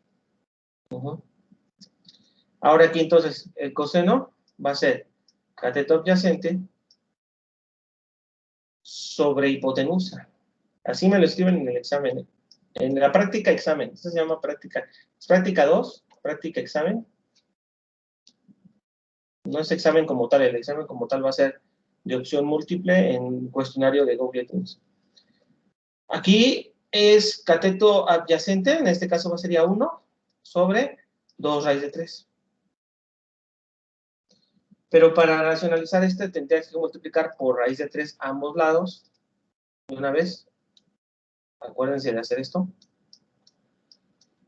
Ahora aquí entonces el coseno va a ser cateto adyacente sobre hipotenusa. Así me lo escriben en el examen. En la práctica examen. Esto se llama práctica. Es práctica 2, práctica examen. No es examen como tal. El examen como tal va a ser de opción múltiple en cuestionario de Google Teams. Aquí es cateto adyacente. En este caso sería 1 sobre 2 raíz de 3. Pero para racionalizar este tendría que multiplicar por raíz de 3 a ambos lados de una vez. Acuérdense de hacer esto.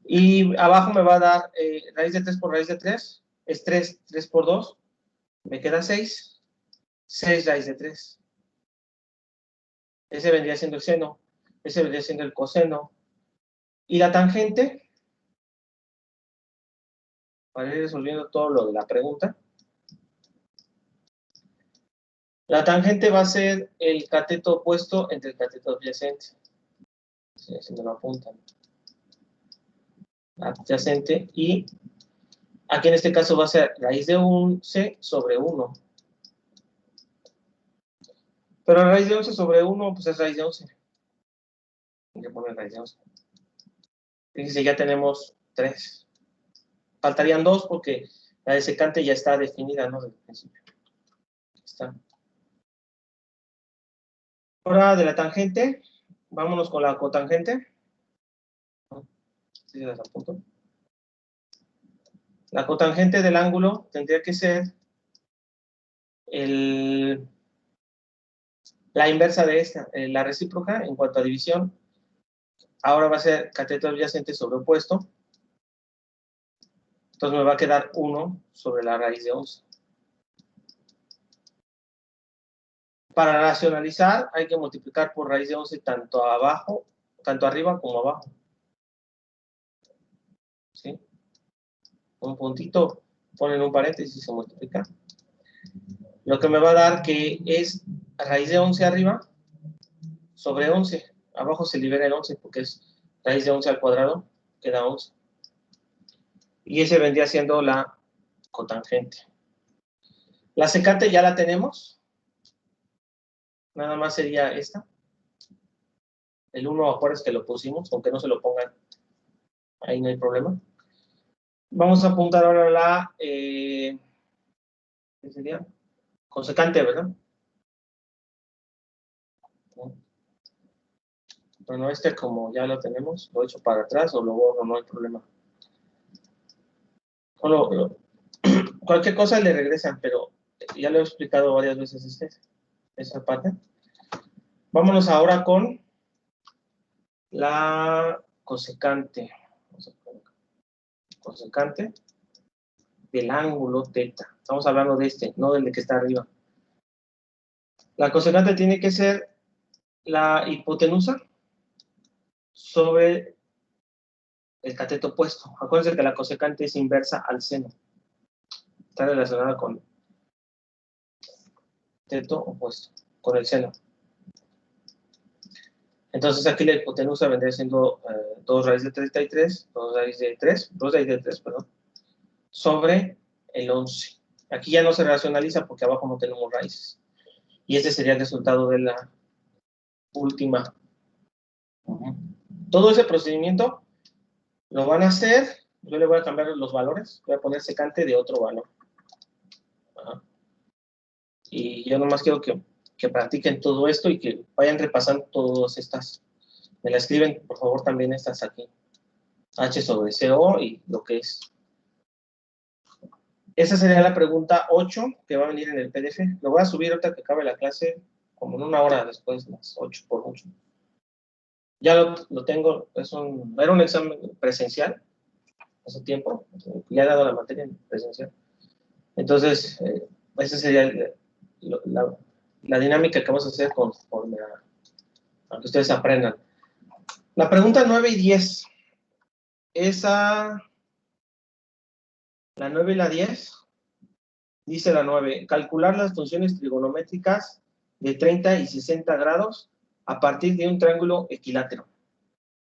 Y abajo me va a dar raíz de 3 por raíz de 3. Es 3, 3 por 2. Me queda 6. 6 raíz de 3. Ese vendría siendo el seno. Ese vendría siendo el coseno. Y la tangente, para ir resolviendo todo lo de la pregunta. La tangente va a ser el cateto opuesto entre el cateto adyacente. Si me lo apuntan. Adyacente. Y aquí en este caso va a ser raíz de 11 sobre 1. Pero raíz de 11 sobre 1, pues es raíz de 11. Hay que poner raíz de 11. Fíjense, ya tenemos 3. Faltarían 2 porque la de secante ya está definida, ¿no? Desde el principio. Está. Ahora de la tangente, vámonos con la cotangente. ¿Sí se las apunto? La cotangente del ángulo tendría que ser la inversa de esta, la recíproca en cuanto a división. Ahora va a ser cateto adyacente sobre opuesto. Entonces me va a quedar 1 sobre la raíz de 11. Para racionalizar hay que multiplicar por raíz de 11 tanto arriba como abajo. ¿Sí? Un puntito, ponen un paréntesis y se multiplica. Lo que me va a dar que es raíz de 11 arriba sobre 11. Abajo se libera el 11 porque es raíz de 11 al cuadrado, queda 11. Y ese vendría siendo la cotangente. La secante ya la tenemos. Nada más sería esta. El 1, acuérdense que lo pusimos, aunque no se lo pongan. Ahí no hay problema. Vamos a apuntar ahora la... ¿qué sería? Consecante, ¿verdad? Bueno, este como ya lo tenemos, lo echo para atrás o lo borro, no hay problema. Bueno, cualquier cosa le regresan, pero ya lo he explicado varias veces este. esa parte. Vámonos ahora con la cosecante. Cosecante del ángulo teta. Estamos hablando de este, no del que está arriba. La cosecante tiene que ser la hipotenusa sobre el cateto opuesto. Acuérdense que la cosecante es inversa al seno. Está relacionada con cateto opuesto, con el seno. Entonces aquí la hipotenusa vendría siendo 2 raíz de 33, 2 raíz de 3, perdón, sobre el 11. Aquí ya no se racionaliza porque abajo no tenemos raíces. Y este sería el resultado de la última. Todo ese procedimiento lo van a hacer, yo le voy a cambiar los valores, voy a poner secante de otro valor. Ajá. Y yo nomás quiero que practiquen todo esto y que vayan repasando todas estas. Me la escriben, por favor, también estas aquí. H sobre CO y lo que es. Esa sería la pregunta 8 que va a venir en el PDF. Lo voy a subir ahorita que acabe la clase, como en 1 hora después, las 8 por mucho. Ya lo tengo, era un examen presencial hace tiempo, ya he dado la materia en presencial. Entonces, esa sería la dinámica que vamos a hacer conforme a que ustedes aprendan. La pregunta 9 y 10. La 9 y la 10, dice la 9, calcular las funciones trigonométricas de 30 y 60 grados a partir de un triángulo equilátero.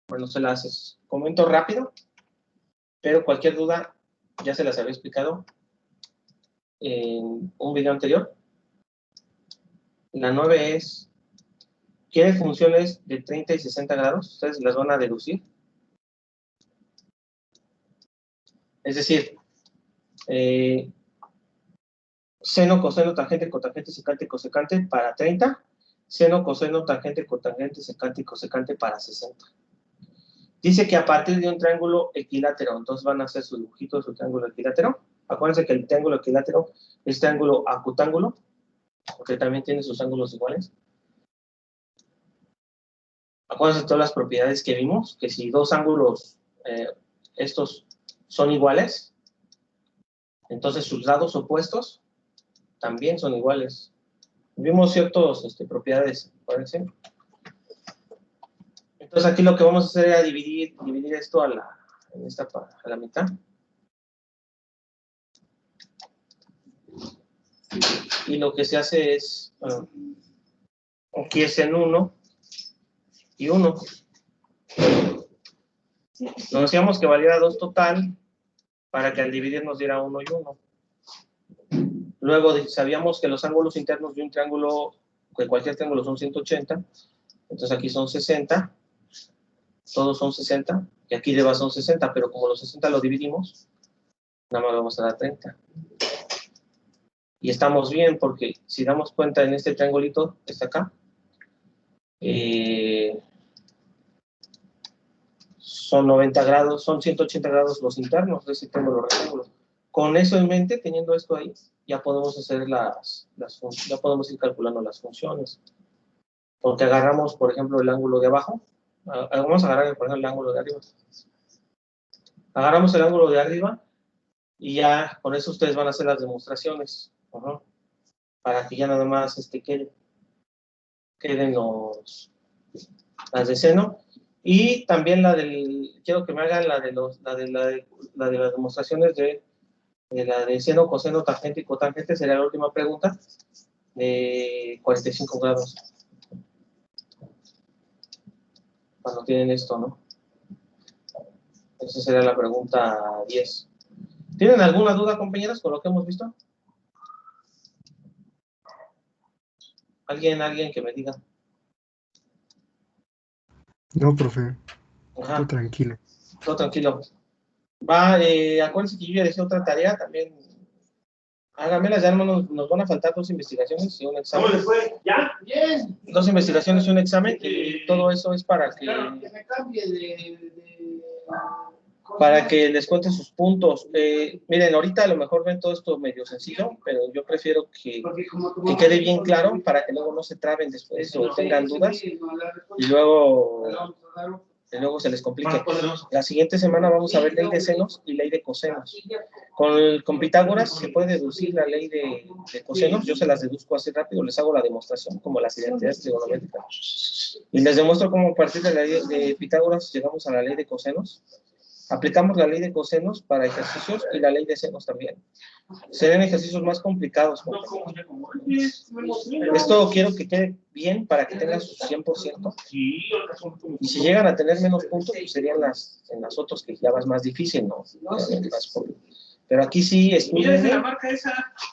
Bueno, se las haces. Comento rápido, pero cualquier duda ya se las había explicado en un video anterior. La 9 es, ¿quiere funciones de 30 y 60 grados? Ustedes las van a deducir. Es decir, seno, coseno, tangente, cotangente, secante, cosecante para 30, seno, coseno, tangente, cotangente, secante y cosecante para 60. Dice que a partir de un triángulo equilátero, entonces van a hacer su dibujito de su triángulo equilátero. Acuérdense que el triángulo equilátero es triángulo acutángulo, porque también tiene sus ángulos iguales. Acuérdense de todas las propiedades que vimos, que si dos ángulos, estos son iguales, entonces sus lados opuestos también son iguales. Vimos ciertas propiedades, ¿parece? Entonces aquí lo que vamos a hacer es dividir esto a la mitad. Y lo que se hace es, aquí es en 1 y 1. Nos decíamos que valiera 2 total para que al dividir nos diera 1 y 1. Luego sabíamos que los ángulos internos de un triángulo, de cualquier triángulo, son 180. Entonces aquí son 60. Todos son 60. Y aquí de base son 60, pero como los 60 lo dividimos, nada más vamos a dar 30. Y estamos bien porque si damos cuenta en este triangulito, está acá, son 90 grados, son 180 grados los internos de ese triángulo rectángulo. Con eso en mente, teniendo esto ahí, ya podemos hacer ya podemos ir calculando las funciones. Porque agarramos, por ejemplo, el ángulo de abajo. Vamos a agarrar, por ejemplo, el ángulo de arriba. Agarramos el ángulo de arriba y ya con eso ustedes van a hacer las demostraciones. Para que ya nada más queden las de seno. Y también quiero que me hagan la de las demostraciones de la de seno, coseno, tangente y cotangente. Sería la última pregunta de 45 grados. Cuando tienen esto, ¿no? Esa sería la pregunta 10. ¿Tienen alguna duda, compañeros, con lo que hemos visto? ¿Alguien que me diga? No, profe. Ajá. Todo tranquilo. Todo tranquilo. Acuérdense que yo ya dejé otra tarea también. Háganmelas, ya nos van a faltar 2 investigaciones y un examen. ¿Cómo les fue? ¿Ya? Bien. 2 investigaciones y un examen, y todo eso es para que... Claro, que me cambie de para que les cuente sus puntos. Miren, ahorita a lo mejor ven todo esto medio sencillo, pero yo prefiero que quede bien claro para que luego no se traben después o tengan dudas y luego se les complique. La siguiente semana vamos a ver ley de senos y ley de cosenos. Con Pitágoras se puede deducir la ley de cosenos, yo se las deduzco así rápido, les hago la demostración como las identidades trigonométricas. Y les demuestro cómo a partir de la ley de Pitágoras llegamos a la ley de cosenos. Aplicamos la ley de cosenos para ejercicios y la ley de senos también. Serán ejercicios más complicados. Esto quiero que quede bien para que tengan su 100%. Y si llegan a tener menos puntos, pues serían en las otras que ya vas más difícil, ¿no? Pero aquí sí estudien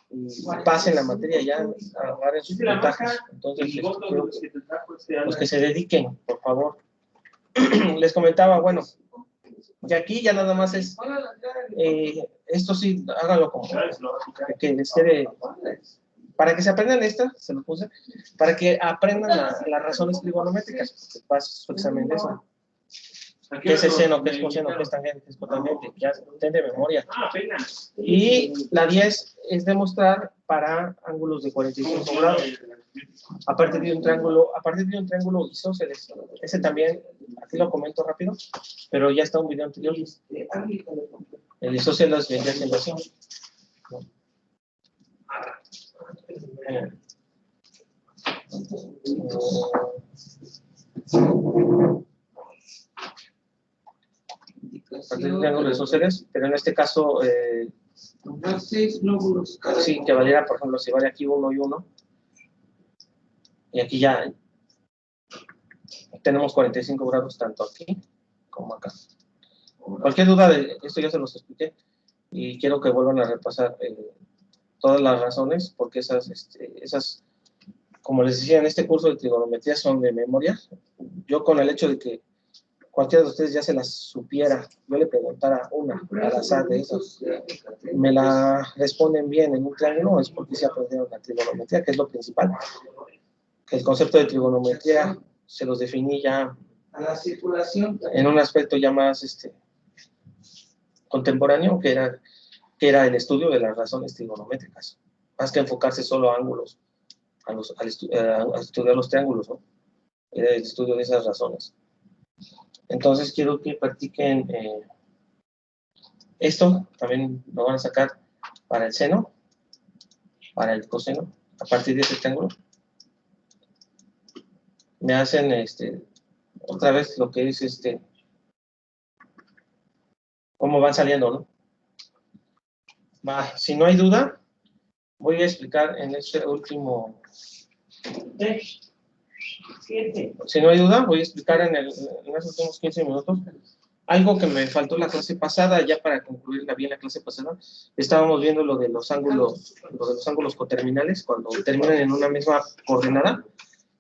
y pasen la materia ya, agarren sus puntajes. Entonces, quiero los que se dediquen, por favor. Les comentaba, bueno, que aquí ya nada más es, esto sí, háganlo como que les quede, para que se aprendan esta, se lo puse, para que aprendan las razones trigonométricas, porque pasa su examen de eso. ¿Qué es el seno? ¿Qué es coseno? ¿Qué es tangente? ¿Qué es cotangente? Ya ten de memoria. Y la 10 es demostrar para ángulos de 45 grados. A partir de un triángulo isósceles. Ese también, aquí lo comento rápido, pero ya está un video anterior. El isósceles vendría siendo así. A partir de un triángulo isósceles, pero en este caso, sí, que valiera, por ejemplo, si vale aquí 1 y 1, y aquí ya tenemos 45 grados tanto aquí como acá. Cualquier duda de esto ya se los expliqué y quiero que vuelvan a repasar todas las razones, porque esas, como les decía, en este curso de trigonometría son de memoria. Yo con el hecho de que cualquiera de ustedes ya se las supiera, yo le preguntara una al azar de esos, me la responden bien en un triángulo, es porque se aprendieron la trigonometría, que es lo principal. El concepto de trigonometría se los definí ya en un aspecto ya más contemporáneo, que era el estudio de las razones trigonométricas, más que enfocarse solo a ángulos, a estudiar los triángulos, ¿no? Era el estudio de esas razones. Entonces quiero que practiquen esto, también lo van a sacar para el seno, para el coseno, a partir de ese triángulo. Me hacen otra vez lo que es cómo van saliendo, ¿no? Va, si no hay duda, voy a explicar en este último. Si no hay duda, voy a explicar en los últimos 15 minutos algo que me faltó la clase pasada, ya para concluir bien la clase pasada. Estábamos viendo lo de los ángulos coterminales, cuando terminan en una misma coordenada,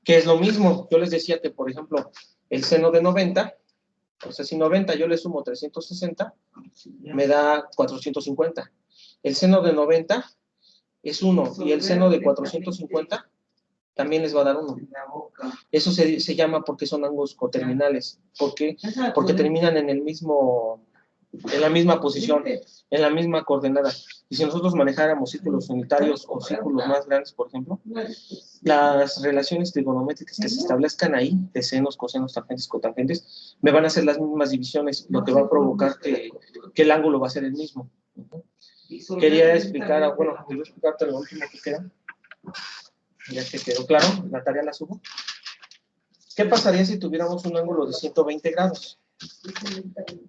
que es lo mismo. Yo les decía que, por ejemplo, el seno de 90, o sea, si 90 yo le sumo 360, me da 450. El seno de 90 es 1, y el seno de 450 también les va a dar 1. Eso se llama porque son ángulos coterminales. ¿Por qué? Porque terminan en la misma posición, en la misma coordenada. Y si nosotros manejáramos círculos unitarios o círculos más grandes, por ejemplo, las relaciones trigonométricas que se establezcan ahí, de senos, cosenos, tangentes, cotangentes, me van a hacer las mismas divisiones, lo que va a provocar que el ángulo va a ser el mismo. Quería explicar, bueno, voy a explicarte lo último que queda. Ya que quedó claro, la tarea la subo. ¿Qué pasaría si tuviéramos un ángulo de 120 grados?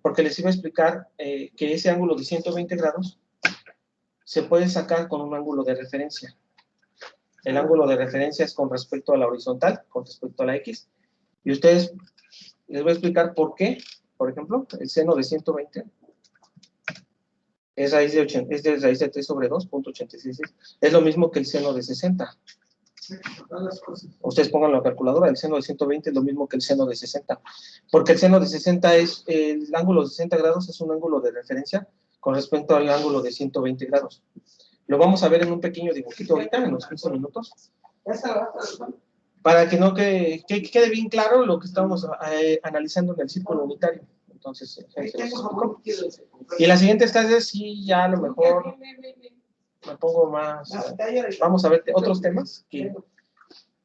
Porque les iba a explicar que ese ángulo de 120 grados se puede sacar con un ángulo de referencia. El ángulo de referencia es con respecto a la horizontal, con respecto a la X. Y ustedes, les voy a explicar por qué. Por ejemplo, el seno de 120 es raíz de 3 sobre 2, punto 86. Es lo mismo que el seno de 60. Ustedes pongan la calculadora, el seno de 120 es lo mismo que el seno de 60, porque el seno de 60 es, el ángulo de 60 grados es un ángulo de referencia con respecto al ángulo de 120 grados. Lo vamos a ver en un pequeño dibujito ahorita, en los 15 minutos, para que quede bien claro lo que estamos analizando en el círculo unitario. Entonces, se los explico. Y la siguiente clase sí, ya a lo mejor me pongo más. Vamos a ver otros temas. Que,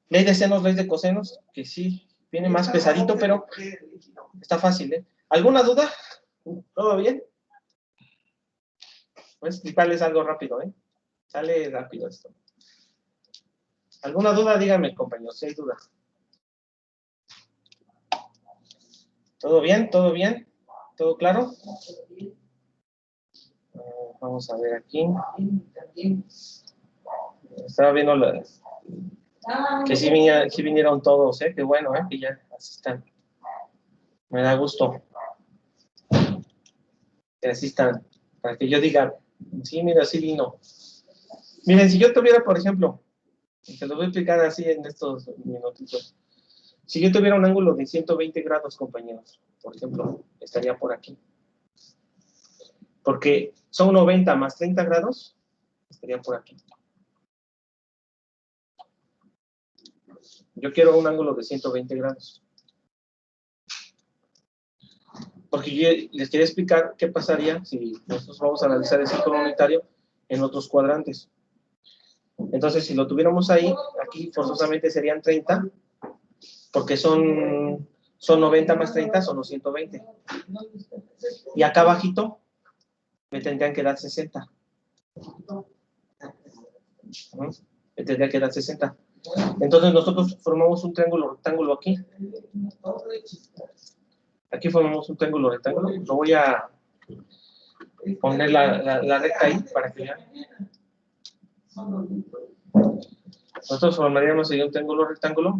ley de senos, ley de cosenos, que sí, viene más pesadito, pero está fácil, ¿eh? ¿Alguna duda? ¿Todo bien? Voy a explicarles algo rápido, ¿eh? Sale rápido esto. ¿Alguna duda? Díganme, compañeros, si hay duda. ¿Todo bien? ¿Todo bien? ¿Todo claro? Vamos a ver aquí. Estaba viendo que sí vinieron todos, ¿eh? Qué bueno, ¿eh? Que ya así están. Me da gusto que así están. Para que yo diga, sí, mira, sí vino. Miren, si yo tuviera, por ejemplo, te lo voy a explicar así en estos minutitos. Si yo tuviera un ángulo de 120 grados, compañeros, por ejemplo, estaría por aquí. Porque son 90 más 30 grados, estaría por aquí. Yo quiero un ángulo de 120 grados. Porque yo les quería explicar qué pasaría si nosotros vamos a analizar el círculo unitario en otros cuadrantes. Entonces, si lo tuviéramos ahí, aquí forzosamente serían 30, porque son 90 más 30, son los 120. Y acá abajito me tendrían que dar 60. Me tendría que dar 60. Entonces nosotros formamos un triángulo rectángulo aquí. Aquí formamos un triángulo rectángulo. Lo voy a poner la recta ahí para que vean. Nosotros formaríamos ahí un triángulo rectángulo.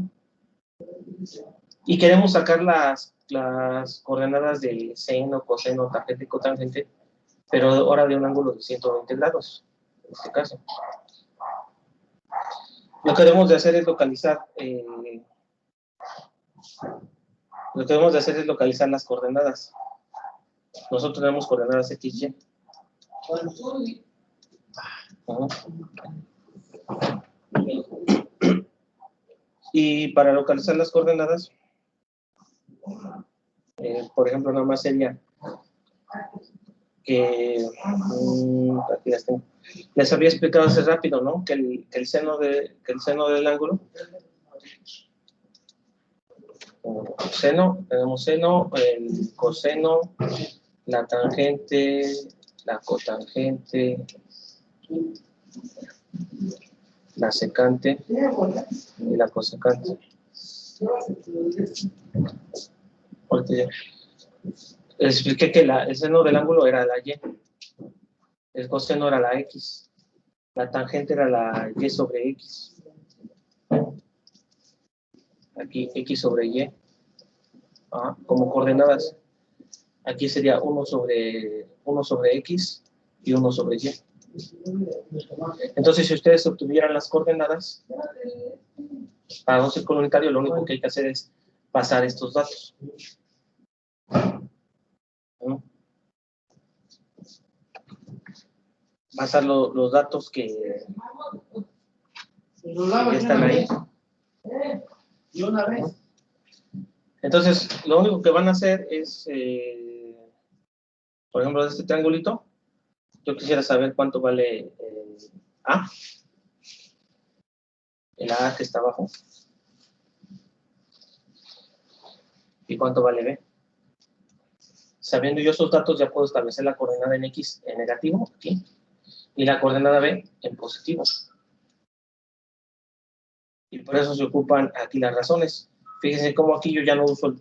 Y queremos sacar las coordenadas de seno, coseno, tangente y cotangente, pero ahora de un ángulo de 120 grados, en este caso. Lo que debemos de hacer es localizar las coordenadas. Nosotros tenemos coordenadas X, Y. Y para localizar las coordenadas, por ejemplo, nada más sería que aquí las tengo. Les había explicado hace rápido, ¿no? Que el seno del ángulo, tenemos seno, el coseno, la tangente, la cotangente, la secante y la cosecante. Porque les expliqué que el seno del ángulo era la Y, el coseno era la X, la tangente era la Y sobre X. Aquí X sobre Y, como coordenadas. Aquí sería 1 sobre X y 1 sobre Y. Entonces, si ustedes obtuvieran las coordenadas para un círculo unitario, lo único que hay que hacer es pasar estos datos. Pasar los datos que están ahí. Y una vez. Entonces, lo único que van a hacer es, por ejemplo, de este triangulito, yo quisiera saber cuánto vale A. El A que está abajo. ¿Y cuánto vale B? Sabiendo yo esos datos, ya puedo establecer la coordenada en X en negativo, aquí, y la coordenada B en positivo. Y por eso se ocupan aquí las razones. Fíjense cómo aquí yo ya no uso,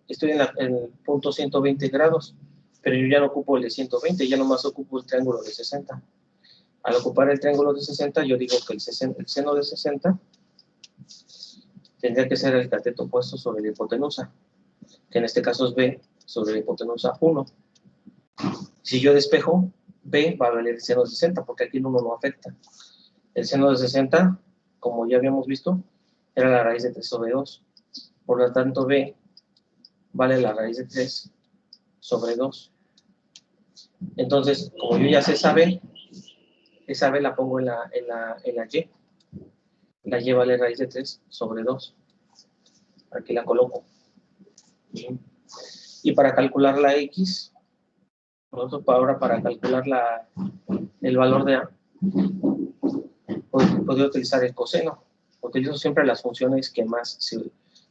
estoy en el punto 120 grados, pero yo ya no ocupo el de 120, ya nomás ocupo el triángulo de 60. Al ocupar el triángulo de 60, yo digo que el seno de 60 tendría que ser el cateto opuesto sobre la hipotenusa, que en este caso es B sobre la hipotenusa 1. Si yo despejo, B va a valer el seno de 60, porque aquí el 1 no afecta. El seno de 60, como ya habíamos visto, era la raíz de 3 sobre 2. Por lo tanto, B vale la raíz de 3 sobre 2. Entonces, como yo ya sé esa B la pongo en la Y. La Y vale raíz de 3 sobre 2. Aquí la coloco. Y para calcular la X, nosotros ahora para calcular el valor de A, podría utilizar el coseno. Utilizo siempre las funciones que más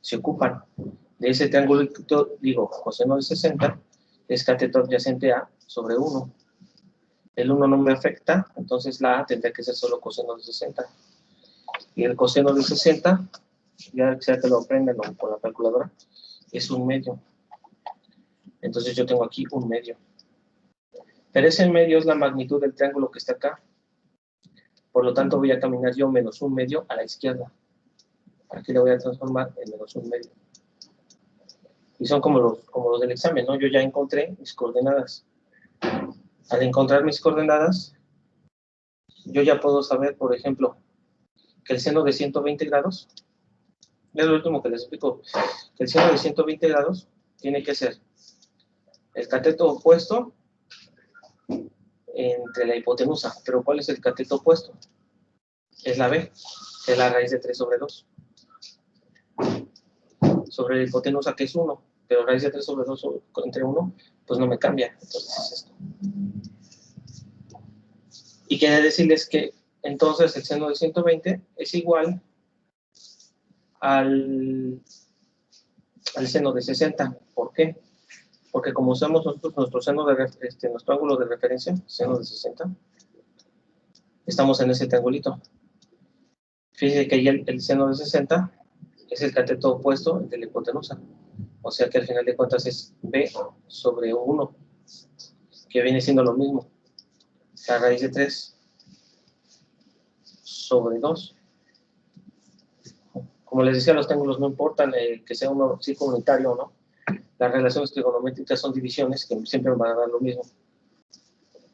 se ocupan. De ese triángulo, digo, coseno de 60 es cateto adyacente A sobre 1. El 1 no me afecta, entonces la A tendría que ser solo coseno de 60. Y el coseno de 60, ya sea que lo aprendan con la calculadora, es 1/2. Entonces yo tengo aquí 1/2. Pero ese medio es la magnitud del triángulo que está acá. Por lo tanto, voy a caminar yo menos 1/2 a la izquierda. Aquí lo voy a transformar en menos 1/2. Y son como los del examen, ¿no? Yo ya encontré mis coordenadas. Al encontrar mis coordenadas, yo ya puedo saber, por ejemplo, que el seno de 120 grados, es lo último que les explico, que el seno de 120 grados tiene que ser el cateto opuesto entre la hipotenusa. Pero ¿cuál es el cateto opuesto? Es la B, que es la raíz de 3 sobre 2. Sobre la hipotenusa, que es 1, pero raíz de 3 sobre 2 entre 1, pues no me cambia. Entonces es esto. Y quiere decirles que entonces el seno de 120 es igual al seno de 60. ¿Por qué? Porque como usamos nosotros nuestro ángulo de referencia, seno de 60, estamos en ese triangulito. Fíjense que ahí el seno de 60 es el cateto opuesto de la hipotenusa. O sea que al final de cuentas es B sobre 1, que viene siendo lo mismo. La raíz de 3 sobre 2. Como les decía, los triángulos no importan que sea uno circo unitario o no. Las relaciones trigonométricas son divisiones que siempre van a dar lo mismo.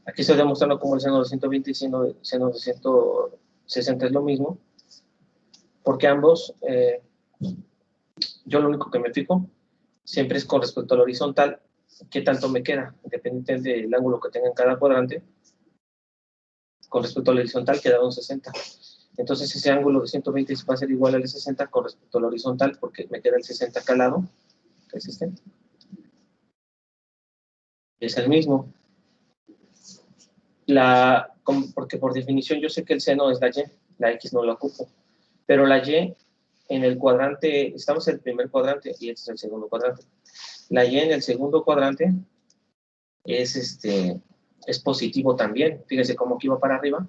Aquí estoy demostrando cómo el seno de 120 y seno de 160 es lo mismo, porque ambos, yo lo único que me fijo siempre es con respecto al horizontal, qué tanto me queda, independientemente del ángulo que tenga en cada cuadrante, con respecto al horizontal queda un 60. Entonces ese ángulo de 120 va a ser igual al de 60 con respecto al horizontal, porque me queda el 60 acá al lado, que es este. Es el mismo. Porque por definición yo sé que el seno es la Y, la X no la ocupo, pero la Y en el cuadrante, estamos en el primer cuadrante y este es el segundo cuadrante. La Y en el segundo cuadrante es positivo también. Fíjense cómo aquí va para arriba,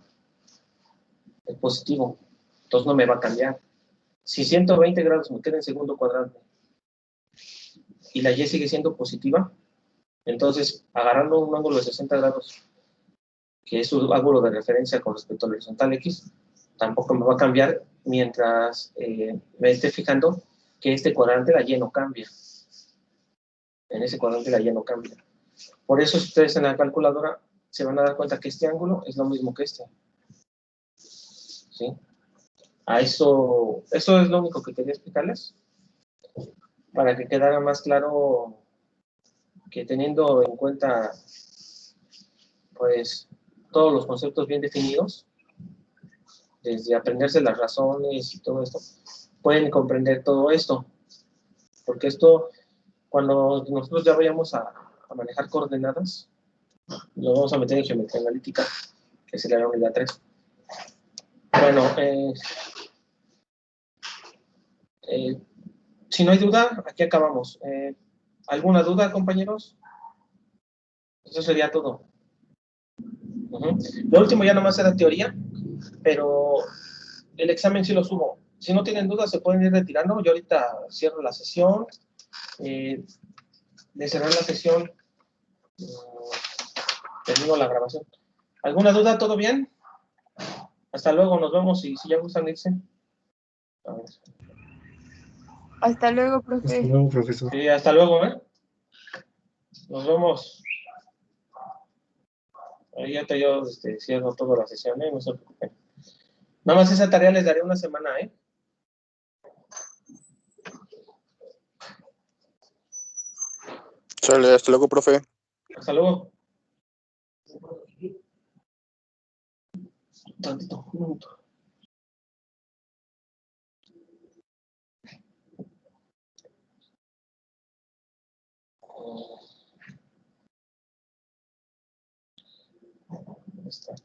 es positivo, entonces no me va a cambiar. Si 120 grados me queda en segundo cuadrante y la Y sigue siendo positiva, entonces agarrando un ángulo de 60 grados, que es su ángulo de referencia con respecto al horizontal X, tampoco me va a cambiar mientras me esté fijando que este cuadrante la Y no cambia. En ese cuadrante la Y no cambia. Por eso, si ustedes en la calculadora se van a dar cuenta que este ángulo es lo mismo que este. ¿Sí? Eso es lo único que quería explicarles, para que quedara más claro que teniendo en cuenta, pues, todos los conceptos bien definidos, desde aprenderse las razones y todo esto, pueden comprender todo esto. Porque esto, cuando nosotros ya vayamos a manejar coordenadas, lo vamos a meter en geometría analítica, que sería la unidad 3. Bueno, si no hay duda, aquí acabamos. ¿Alguna duda, compañeros? Eso sería todo. Lo último ya nomás era teoría, pero el examen sí lo subo. Si no tienen dudas, se pueden ir retirando. Yo ahorita cierro la sesión. De cerrar la sesión, termino la grabación. ¿Alguna duda? ¿Todo bien? Hasta luego, nos vemos y si ya gustan irse. A ver. Hasta luego, Hasta profe. luego, profesor. Sí, hasta luego, ¿eh? Nos vemos. Ahí ya yo cierro toda la sesión, ¿eh? No se preocupen. Nada más esa tarea les daré una semana, ¿eh? Sale, hasta luego, profe. Hasta luego. Tantito, un minuto. ¿Dónde está?